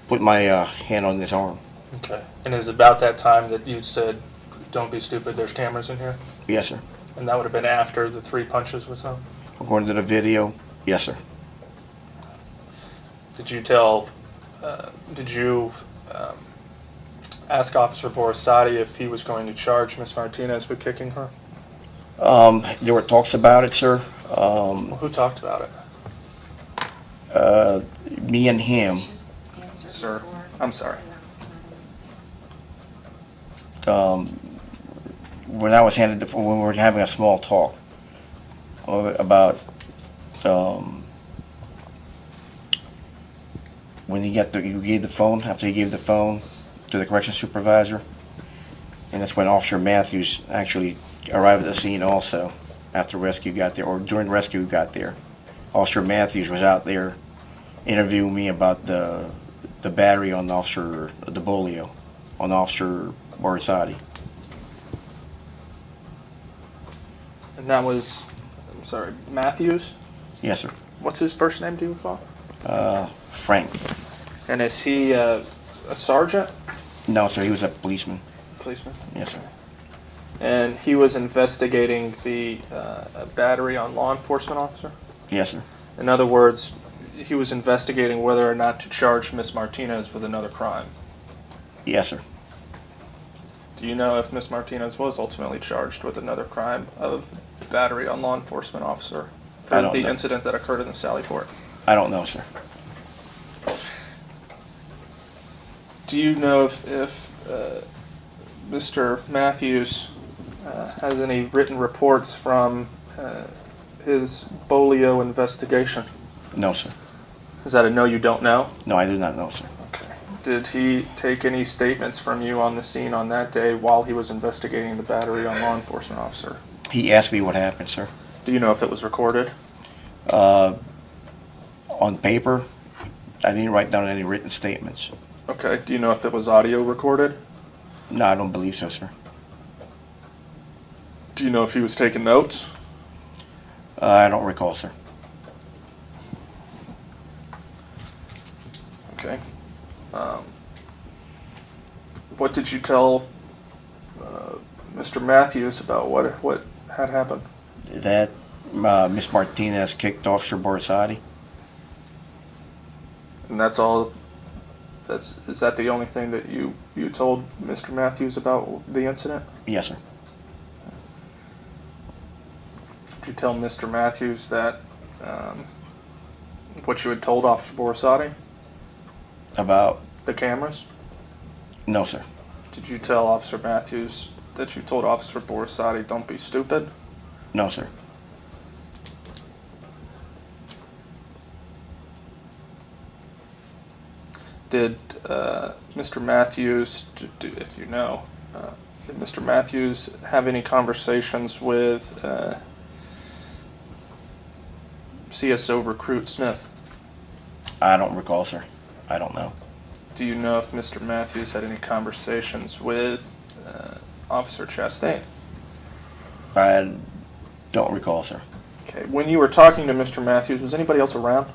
put my hand on his arm. Okay. And is it about that time that you said, don't be stupid, there's cameras in here? Yes, sir. And that would have been after the 3 punches were thrown? According to the video, yes, sir. Did you ask Officer Borisati if he was going to charge Miss Martinez with kicking her? There were talks about it, sir. Well, who talked about it? Me and him. Sir, I'm sorry. When I was when we were having a small talk about when you gave the phone, after he gave the phone to the corrections supervisor, and that's when Officer Matthews actually arrived at the scene also, after rescue got there, or during rescue got there. Officer Matthews was out there interviewing me about the battery on Officer Debolio, on Officer Borisati. that was, I'm sorry, Matthews? Yes, sir. What's his first name, do you recall? Frank. And is he a sergeant? No, sir. He was a policeman. Policeman? Yes, sir. And he was investigating the battery on law enforcement officer? Yes, sir. In other words, he was investigating whether or not to charge Miss Martinez with another crime. Yes, sir. Do you know if Miss Martinez was ultimately charged with another crime of battery on law enforcement officer for I don't the know. incident that occurred in the Sallyport? I don't know, sir. Do you know if Mr. Matthews has any written reports from his Bolio investigation? No, sir. Is that a no, you don't know? No, I do not know, sir. Okay. Did he take any statements from you on the scene on that day while he was investigating the battery on law enforcement officer? He asked me what happened, sir. Do you know if it was recorded? On paper, I didn't write down any written statements. Okay. Do you know if it was audio recorded? No, I don't believe so, sir. Do you know if he was taking notes? I don't recall, sir. Okay. What did you tell Mr. Matthews about what had happened? That Miss Martinez kicked Officer Borsati. And that's all. Is that the only thing that you told Mr. Matthews about the incident? Yes, sir. Did you tell Mr. Matthews that what you had told Officer Borsati? About? The cameras? No, sir. Did you tell Officer Matthews that you told Officer Borsati, don't be stupid? No, sir. Did Mr. Matthews, if you know, did Mr. Matthews have any conversations with CSO recruit Smith? I don't recall, sir. I don't know. Do you know if Mr. Matthews had any conversations with Officer Chastain? I don't recall, sir. Okay. When you were talking to Mr. Matthews, was anybody else around?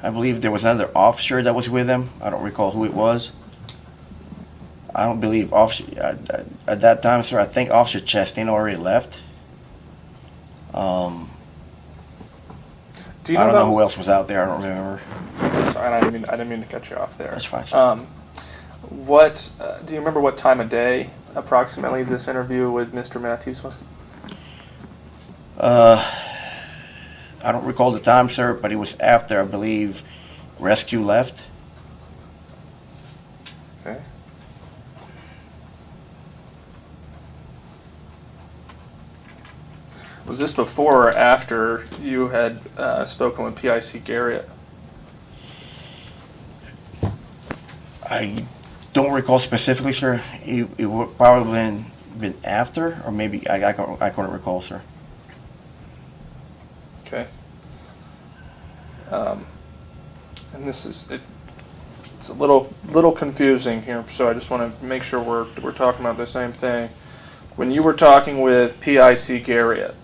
I believe there was another officer that was with him. I don't recall who it was. I don't believe officer at that time, sir. I think Officer Chastain already left. Do you I don't know about- who else was out there. I don't remember. Sorry, I didn't mean to cut you off there. That's fine, sir. What do you remember? What time of day approximately this interview with Mr. Matthews was? I don't recall the time, sir, but it was after, I believe, rescue left. Okay. Was this before or after you had spoken with PIC Garrett? I don't recall specifically, sir. It would probably been after, or maybe I couldn't recall, sir. Okay. And this is it's a little confusing here, so I just want to make sure we're talking about the same thing. When you were talking with PIC Garrett,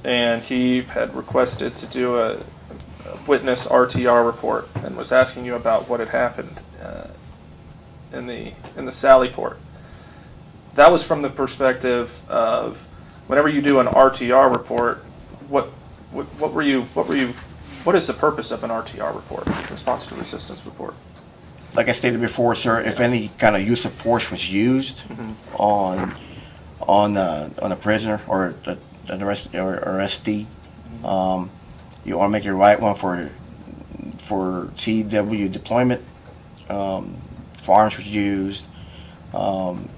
and he had requested to do a witness RTR report and was asking you about what had happened in the Sallyport, that was from the perspective of whenever you do an RTR report, what is the purpose of an RTR report, response to resistance report? Like I stated before, sir, if any kind of use of force was used on a prisoner or an arrestee, you want to make it right one for CW deployment. Firearms was used,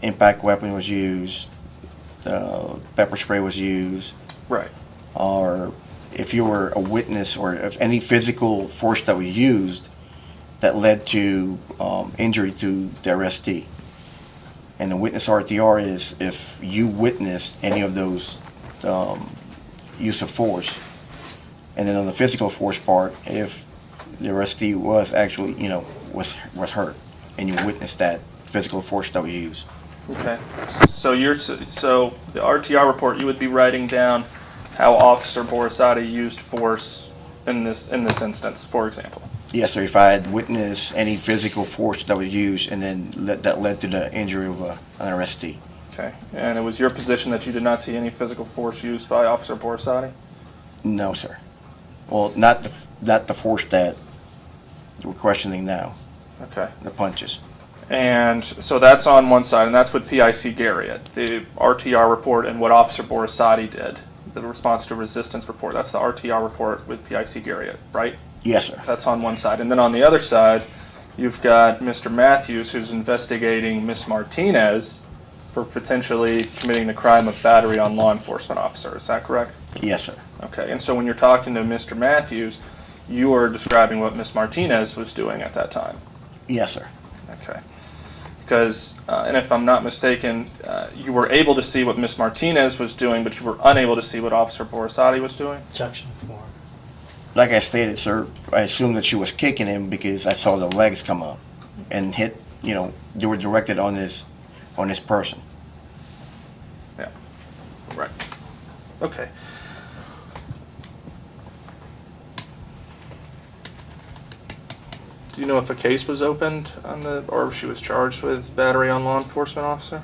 impact weapon was used, pepper spray was used. Right. Or if you were a witness, or if any physical force that was used that led to injury to the arrestee. And the witness RTR is if you witnessed any of those use of force. And then on the physical force part, if the arrestee was actually, was hurt, and you witnessed that physical force that was used. Okay. So so the RTR report, you would be writing down how Officer Borisati used force in this instance, for example. Yes, sir. If I had witnessed any physical force that was used, and then that led to the injury of an arrestee. Okay. And it was your position that you did not see any physical force used by Officer Borisati? No, sir. Well, not the force that we're questioning now. Okay. The punches. And so that's on one side, and that's with PIC Garriott, the RTR report, and what Officer Borisati did, the response to resistance report. That's the RTR report with PIC Garriott, right? Yes, sir. That's on one side. And then on the other side, you've got Mr. Matthews, who's investigating Miss Martinez for potentially committing the crime of battery on law enforcement officer. Is that correct? Yes, sir. Okay. And so when you're talking to Mr. Matthews, you are describing what Miss Martinez was doing at that time. Yes, sir. Okay. Because, and if I'm not mistaken, you were able to see what Miss Martinez was doing, but you were unable to see what Officer Borisati was doing? Objection form. Like I stated, sir, I assumed that she was kicking him because I saw the legs come up and hit. You know, they were directed on this person. Yeah. Right. Okay. Do you know if a case was opened on or if she was charged with battery on law enforcement officer?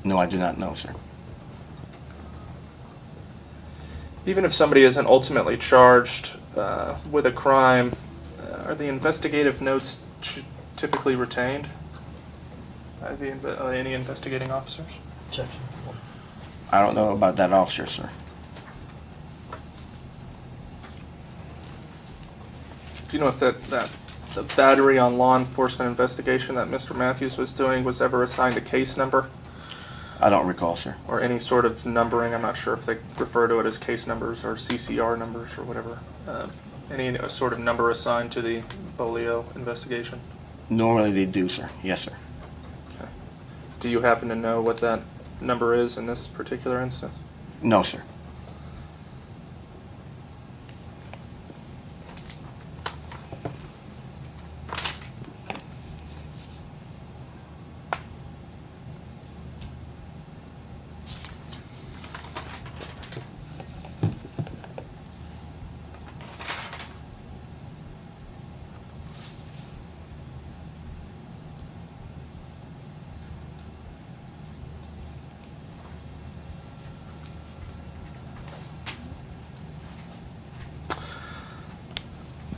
No, I do not know, sir. Even if somebody isn't ultimately charged with a crime, are the investigative notes typically retained by any investigating officers? Objection form. I don't know about that officer, sir. Do you know if the battery on law enforcement investigation that Mr. Matthews was doing was ever assigned a case number? I don't recall, sir. Or any sort of numbering? I'm not sure if they refer to it as case numbers or CCR numbers or whatever. Any sort of number assigned to the Bolio investigation? Normally they do, sir. Yes, sir. Okay. Do you happen to know what that number is in this particular instance? No, sir.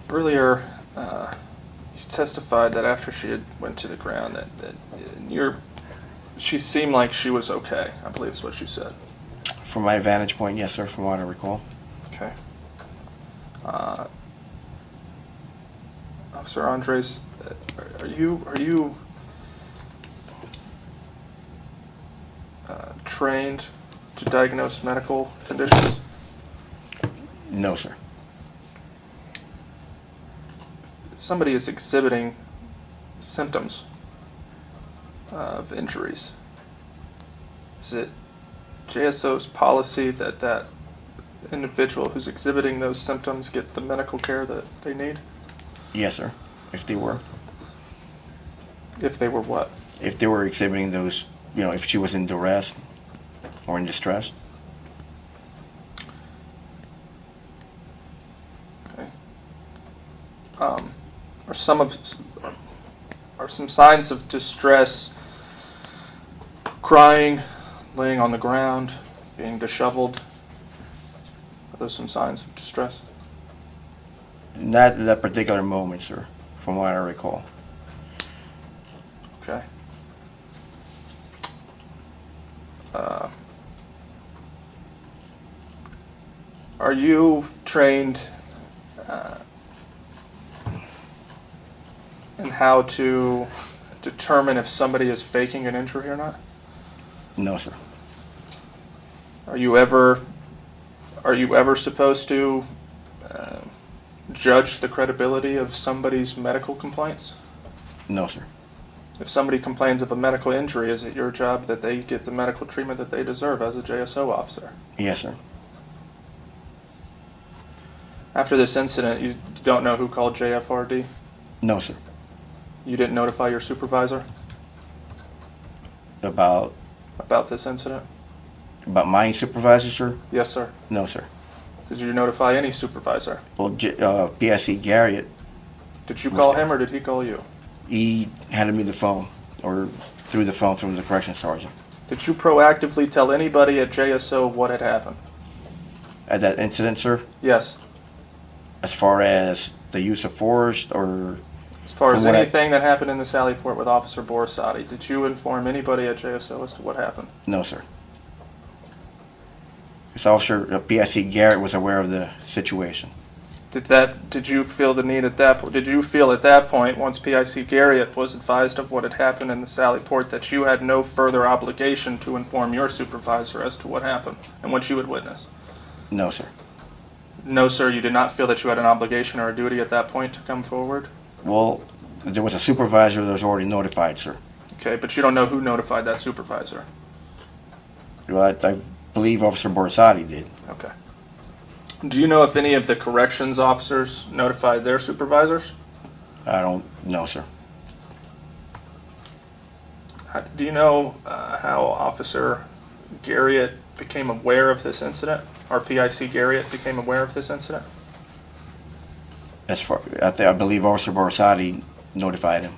Earlier, you testified that after she had went to the ground that she seemed like she was okay, I believe is what you said. From my vantage point, yes, sir, from what I recall. Okay. Officer Andres, are you trained to diagnose medical conditions? No, sir. If somebody is exhibiting symptoms of injuries, is it JSO's policy that that individual who's exhibiting those symptoms get the medical care that they need? Yes, sir. If they were. If they were what? If they were exhibiting those, you know, if she was in duress or in distress. Okay. Are some signs of distress crying, laying on the ground, being disheveled? Are those some signs of distress? Not at that particular moment, sir, from what I recall. Okay. Are you trained in how to determine if somebody is faking an injury or not? No, sir. Are you ever supposed to judge the credibility of somebody's medical complaints? No, sir. If somebody complains of a medical injury, is it your job that they get the medical treatment that they deserve as a JSO officer? Yes, sir. After this incident, you don't know who called JFRD? No, sir. You didn't notify your supervisor? About this incident? my supervisor, sir? Yes, sir. No, sir. Did you notify any supervisor? Well, PIC Garrett, Did you call him or did he call you? he handed me the phone, or through the phone from the corrections sergeant. Did you proactively tell anybody at JSO what had happened? At that incident, sir, Yes. as far as the use of force, or As far as From what I- anything that happened in the Sallyport with Officer Borisati, did you inform anybody at JSO as to what happened? no, sir. This officer, PIC Garrett, was aware of the situation. Did you feel the need at that point? Did you feel at that point, once PIC Garrett was advised of what had happened in the Sallyport, that you had no further obligation to inform your supervisor as to what happened and what you had witnessed? No, sir. No, sir, you did not feel that you had an obligation or a duty at that point to come forward? Well, there was a supervisor that was already notified, sir. Okay, but you don't know who notified that supervisor? Well, I believe Officer Borisati did. Okay. Do you know if any of the corrections officers notified their supervisors? I don't know, sir. Do you know how Officer Garrett became aware of this incident? Or PIC Garrett became aware of this incident? I believe Officer Borisati notified him.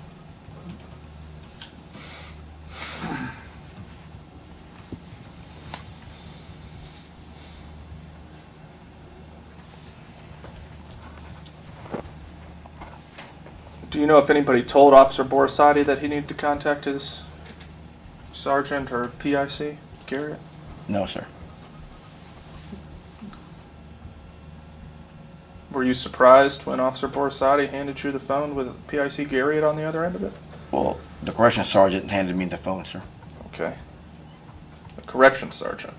Do you know if anybody told Officer Borisati that he needed to contact his sergeant or PIC Garrett? No, sir. Were you surprised when Officer Borisati handed you the phone with PIC Garrett on the other end of it? Well, the corrections sergeant handed me the phone, sir. Okay. The corrections sergeant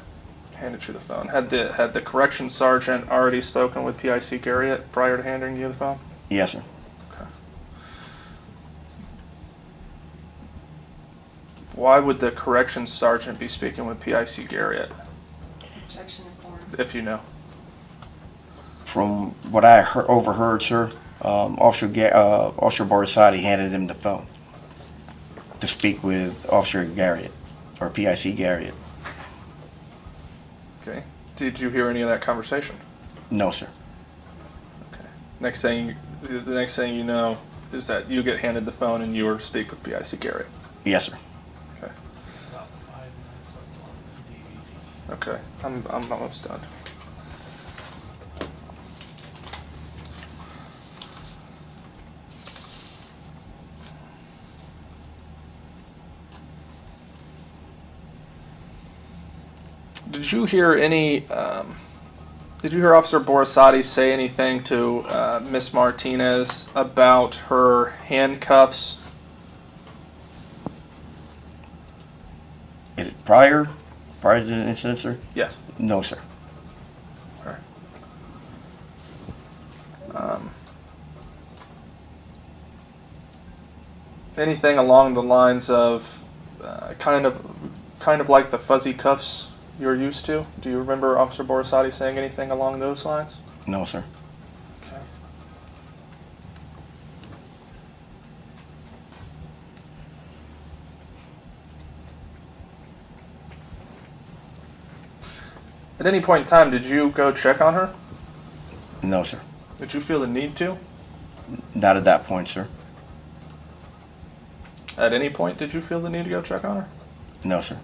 handed you the phone. Had the corrections sergeant already spoken with PIC Garrett prior to handing you the phone? Yes, sir. Okay. Why would the corrections sergeant be speaking with PIC Garrett, Objection form. if you know? From what I overheard, sir, Officer Borisati handed him the phone to speak with Officer Garrett, or PIC Garrett. Okay. Did you hear any of that conversation? No, sir. Okay. The next thing you know is that you get handed the phone and you were to speak with PIC Garrett. Yes, sir. Okay. About 5 minutes left on the DVD. Okay. I'm almost done. Did you hear Officer Borisati say anything to Miss Martinez about her handcuffs? Is it prior to the incident, sir? Yes. No, sir. All right. Anything along the lines of kind of like the fuzzy cuffs you're used to? Do you remember Officer Borisati saying anything along those lines? No, sir. Okay. At any point in time, did you go check on her? No, sir. Did you feel the need to? Not at that point, sir. At any point, did you feel the need to go check on her? No, sir.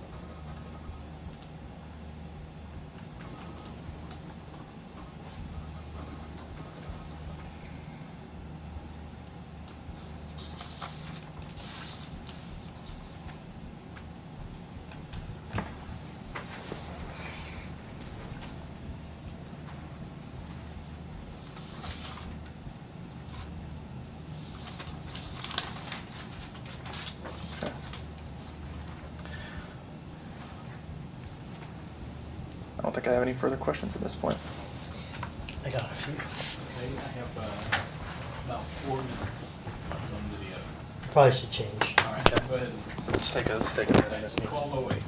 I don't think I have any further questions at this point. I got a few. Okay, I have about 4 minutes left on video. Probably should change. All right, go ahead. Let's take a Next, 12:08.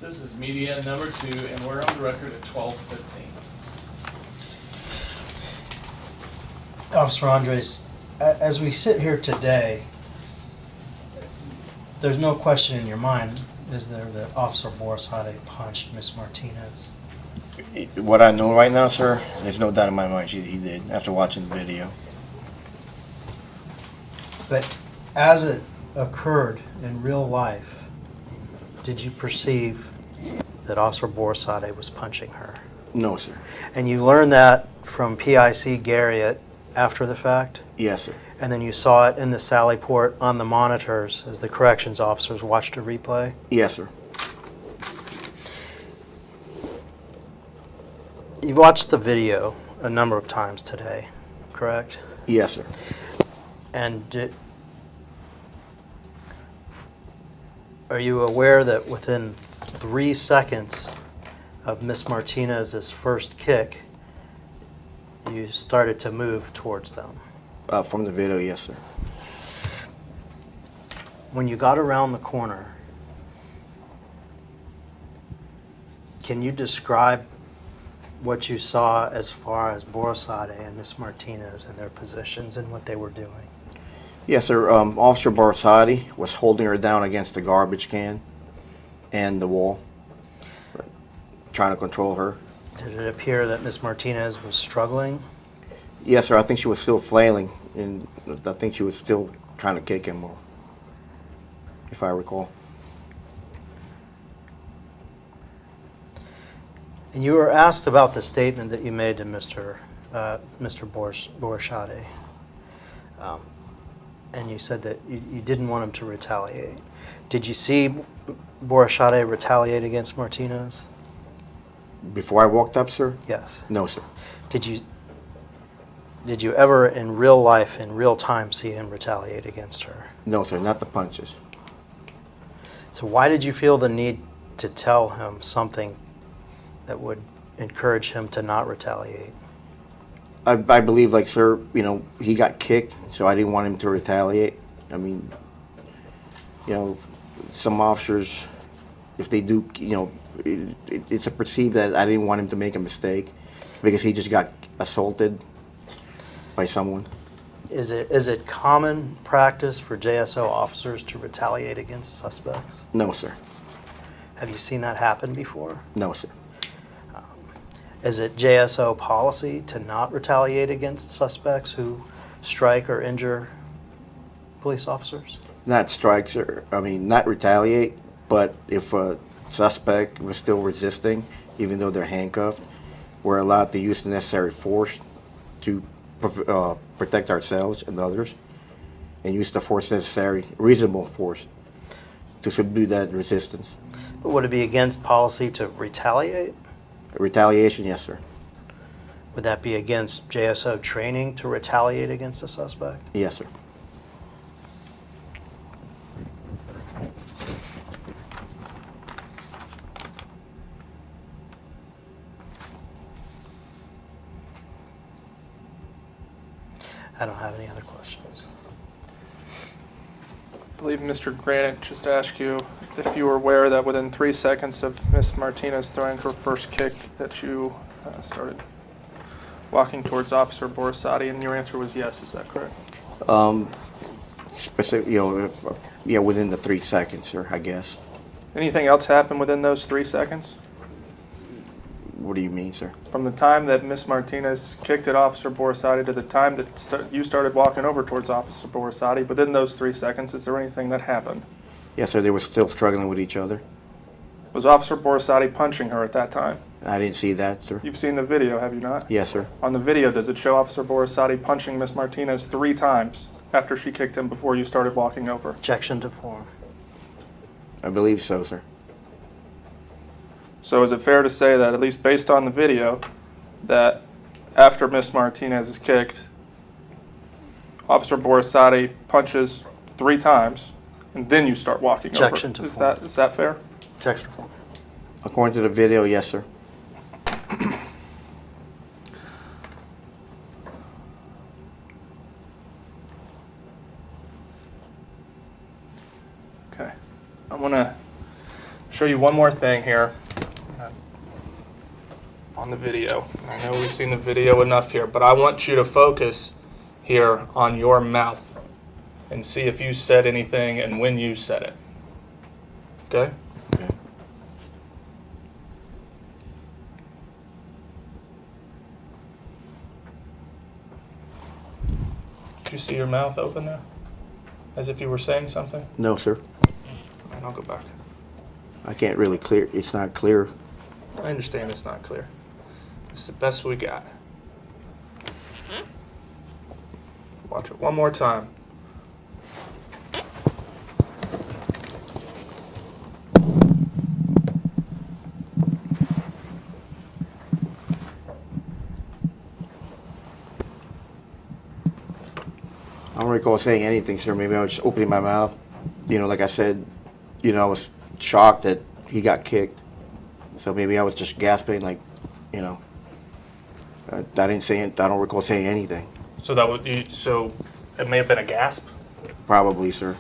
This is media number 2, and we're on the record at 12:15. Officer Andres As we sit here today, there's no question in your mind, is there, that Officer Borisade punched Miss Martinez? What I know right now, sir, there's no doubt in my mind he did, after watching the video. But as it occurred in real life, did you perceive that Officer Borisade was punching her? No, sir. And you learned that from PIC Garriott after the fact? Yes, sir. And then you saw it in the Sally Port on the monitors as the corrections officers watched a replay? Yes, sir. You watched the video a number of times today, correct? Yes, sir. And are you aware that within 3 seconds of Miss Martinez's first kick, you started to move towards them? From the video, yes, sir. When you got around the corner, can you describe what you saw as far as Borisade and Miss Martinez and their positions and what they were doing? Yes, sir. Officer Borisade was holding her down against the garbage can and the wall, trying to control her. Did it appear that Miss Martinez was struggling? Yes, sir. I think she was still flailing, and I think she was still trying to kick him, if I recall. And you were asked about the statement that you made to Mr. Borisade, and you said that you didn't want him to retaliate. Did you see Borisade retaliate against Martinez? Before I walked up, sir? Yes. No, sir. Did you ever in real life, in real time, see him retaliate against her? No, sir. Not the punches. So why did you feel the need to tell him something that would encourage him to not retaliate? I believe, like, sir, you know, he got kicked, so I didn't want him to retaliate. I mean, you know, some officers, if they do, you know, it's a perceived that I didn't want him to make a mistake because he just got assaulted by someone. Is it common practice for JSO officers to retaliate against suspects? No, sir. Have you seen that happen before? No, sir. Is it JSO policy to not retaliate against suspects who strike or injure police officers? Not strike, sir. I mean, not retaliate, but if a suspect was still resisting, even though they're handcuffed, we're allowed to use the necessary force to protect ourselves and others, and use the force necessary, reasonable force, to subdue that resistance. But would it be against policy to retaliate? Retaliation, yes, sir. Would that be against JSO training to retaliate against a suspect? Yes, sir. I don't have any other questions. I believe Mr. Granite just asked you if you were aware that within 3 seconds of Miss Martinez throwing her first kick that you started walking towards Officer Borisade, and your answer was yes. Is that correct? Specific, you know, yeah, within the 3 seconds, sir, I guess. Anything else happen within those 3 seconds? What do you mean, sir? From the time that Miss Martinez kicked at Officer Borisade to the time that you started walking over towards Officer Borisade, within those 3 seconds, is there anything that happened? Yes, sir, they were still struggling with each other. Was Officer Borisade punching her at that time? I didn't see that, sir. You've seen the video, have you not? Yes, sir. On the video, does it show Officer Borisade punching Miss Martinez 3 times after she kicked him before you started walking over? Objection to form. I believe so, sir. So is it fair to say that, at least based on the video, that after Miss Martinez is kicked, Officer Borisade punches 3 times, and then you start walking Objection over? to form. Is that fair? Objection to form. According to the video, yes, sir. Okay. I want to show you one more thing here on the video. I know we've seen the video enough here, but I want you to focus here on your mouth and see if you said anything and when you said it. Okay? Okay. Did you see your mouth open there? As if you were saying something? No, sir. And I'll go back. I can't really clear. It's not clear. I understand it's not clear. It's the best we got. Watch it one more time. I don't recall saying anything, sir. Maybe I was just opening my mouth. You know, like I said, you know, I was shocked that he got kicked. So maybe I was just gasping, like, you know. I didn't say. I don't recall saying anything. So that would. So it may have been a gasp. Probably, sir.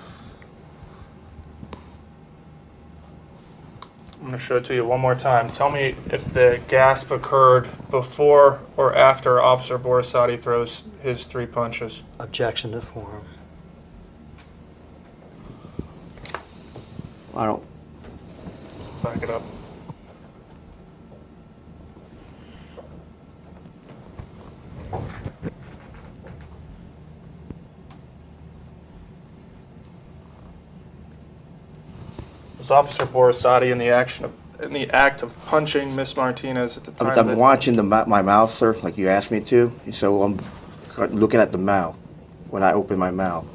I'm going to show it to you one more time. Tell me if the gasp occurred before or after Officer Borisati throws his 3 punches. Objection to form. I don't. Back it up. Was Officer Borisati in the act of punching Miss Martinez at the time? I'm watching my mouth, sir, like you asked me to. So I'm looking at the mouth when I open my mouth.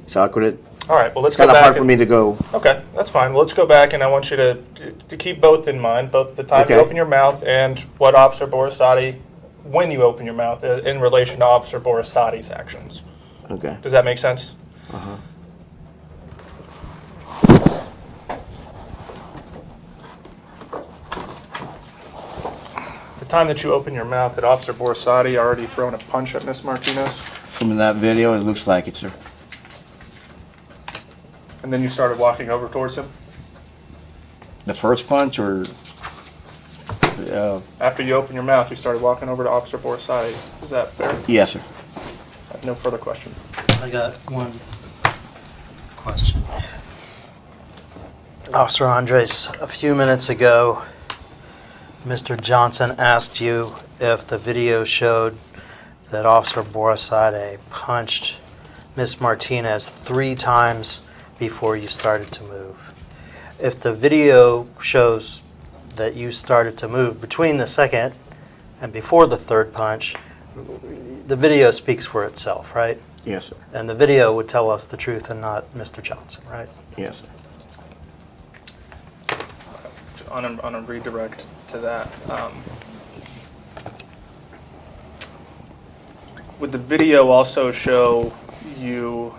So I couldn't. All right. Well, let's It's go kind back. of hard for me to go. Okay, that's fine. Well, let's go back, and I want you to keep both in mind, both the time you Okay. open your mouth and what Officer Borisati, when you open your mouth, in relation to Officer Borisati's actions. Okay. Does that make sense? Uh-huh. The time that you open your mouth, had Officer Borisati already thrown a punch at Miss Martinez? From that video, it looks like it, sir. And then you started walking over towards him? The first punch, or After you opened your mouth, you started walking over to Officer Borisati. Is that fair? yes, sir. I have no further question. I got one question. Officer Andres, a few minutes ago, Mr. Johnson asked you if the video showed that Officer Borisati punched Miss Martinez 3 times before you started to move. If the video shows that you started to move between the second and before the third punch, the video speaks for itself, right? Yes, sir. And the video would tell us the truth and not Mr. Johnson, right? Yes, sir. On a redirect to that, would the video also show you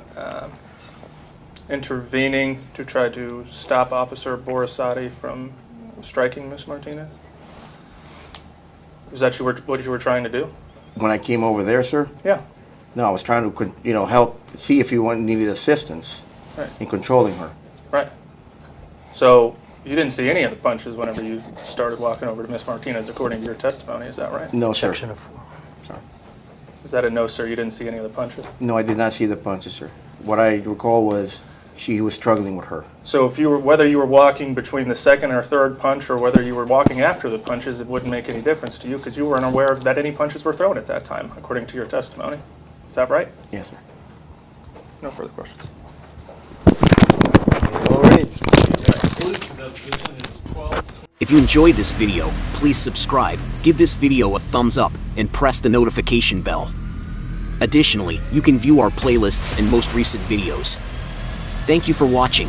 intervening to try to stop Officer Borisati from striking Miss Martinez? Is that what you were trying to do? When I came over there, sir? Yeah. No, I was trying to, help, see if you needed assistance Right. in controlling her. Right. So you didn't see any of the punches whenever you started walking over to Miss Martinez, according to your testimony. Is that right? No, sir. Objection of form. Sorry. Is that a no, sir? You didn't see any of the punches? No, I did not see the punches, sir. What I recall was he was struggling with her. So if whether you were walking between the second or third punch, or whether you were walking after the punches, it wouldn't make any difference to you because you weren't aware that any punches were thrown at that time, according to your testimony. Is that right? Yes, sir. No further questions. Go read. If you enjoyed this video, please subscribe, give this video a thumbs up, and press the notification bell. Additionally, you can view our playlists and most recent videos. Thank you for watching.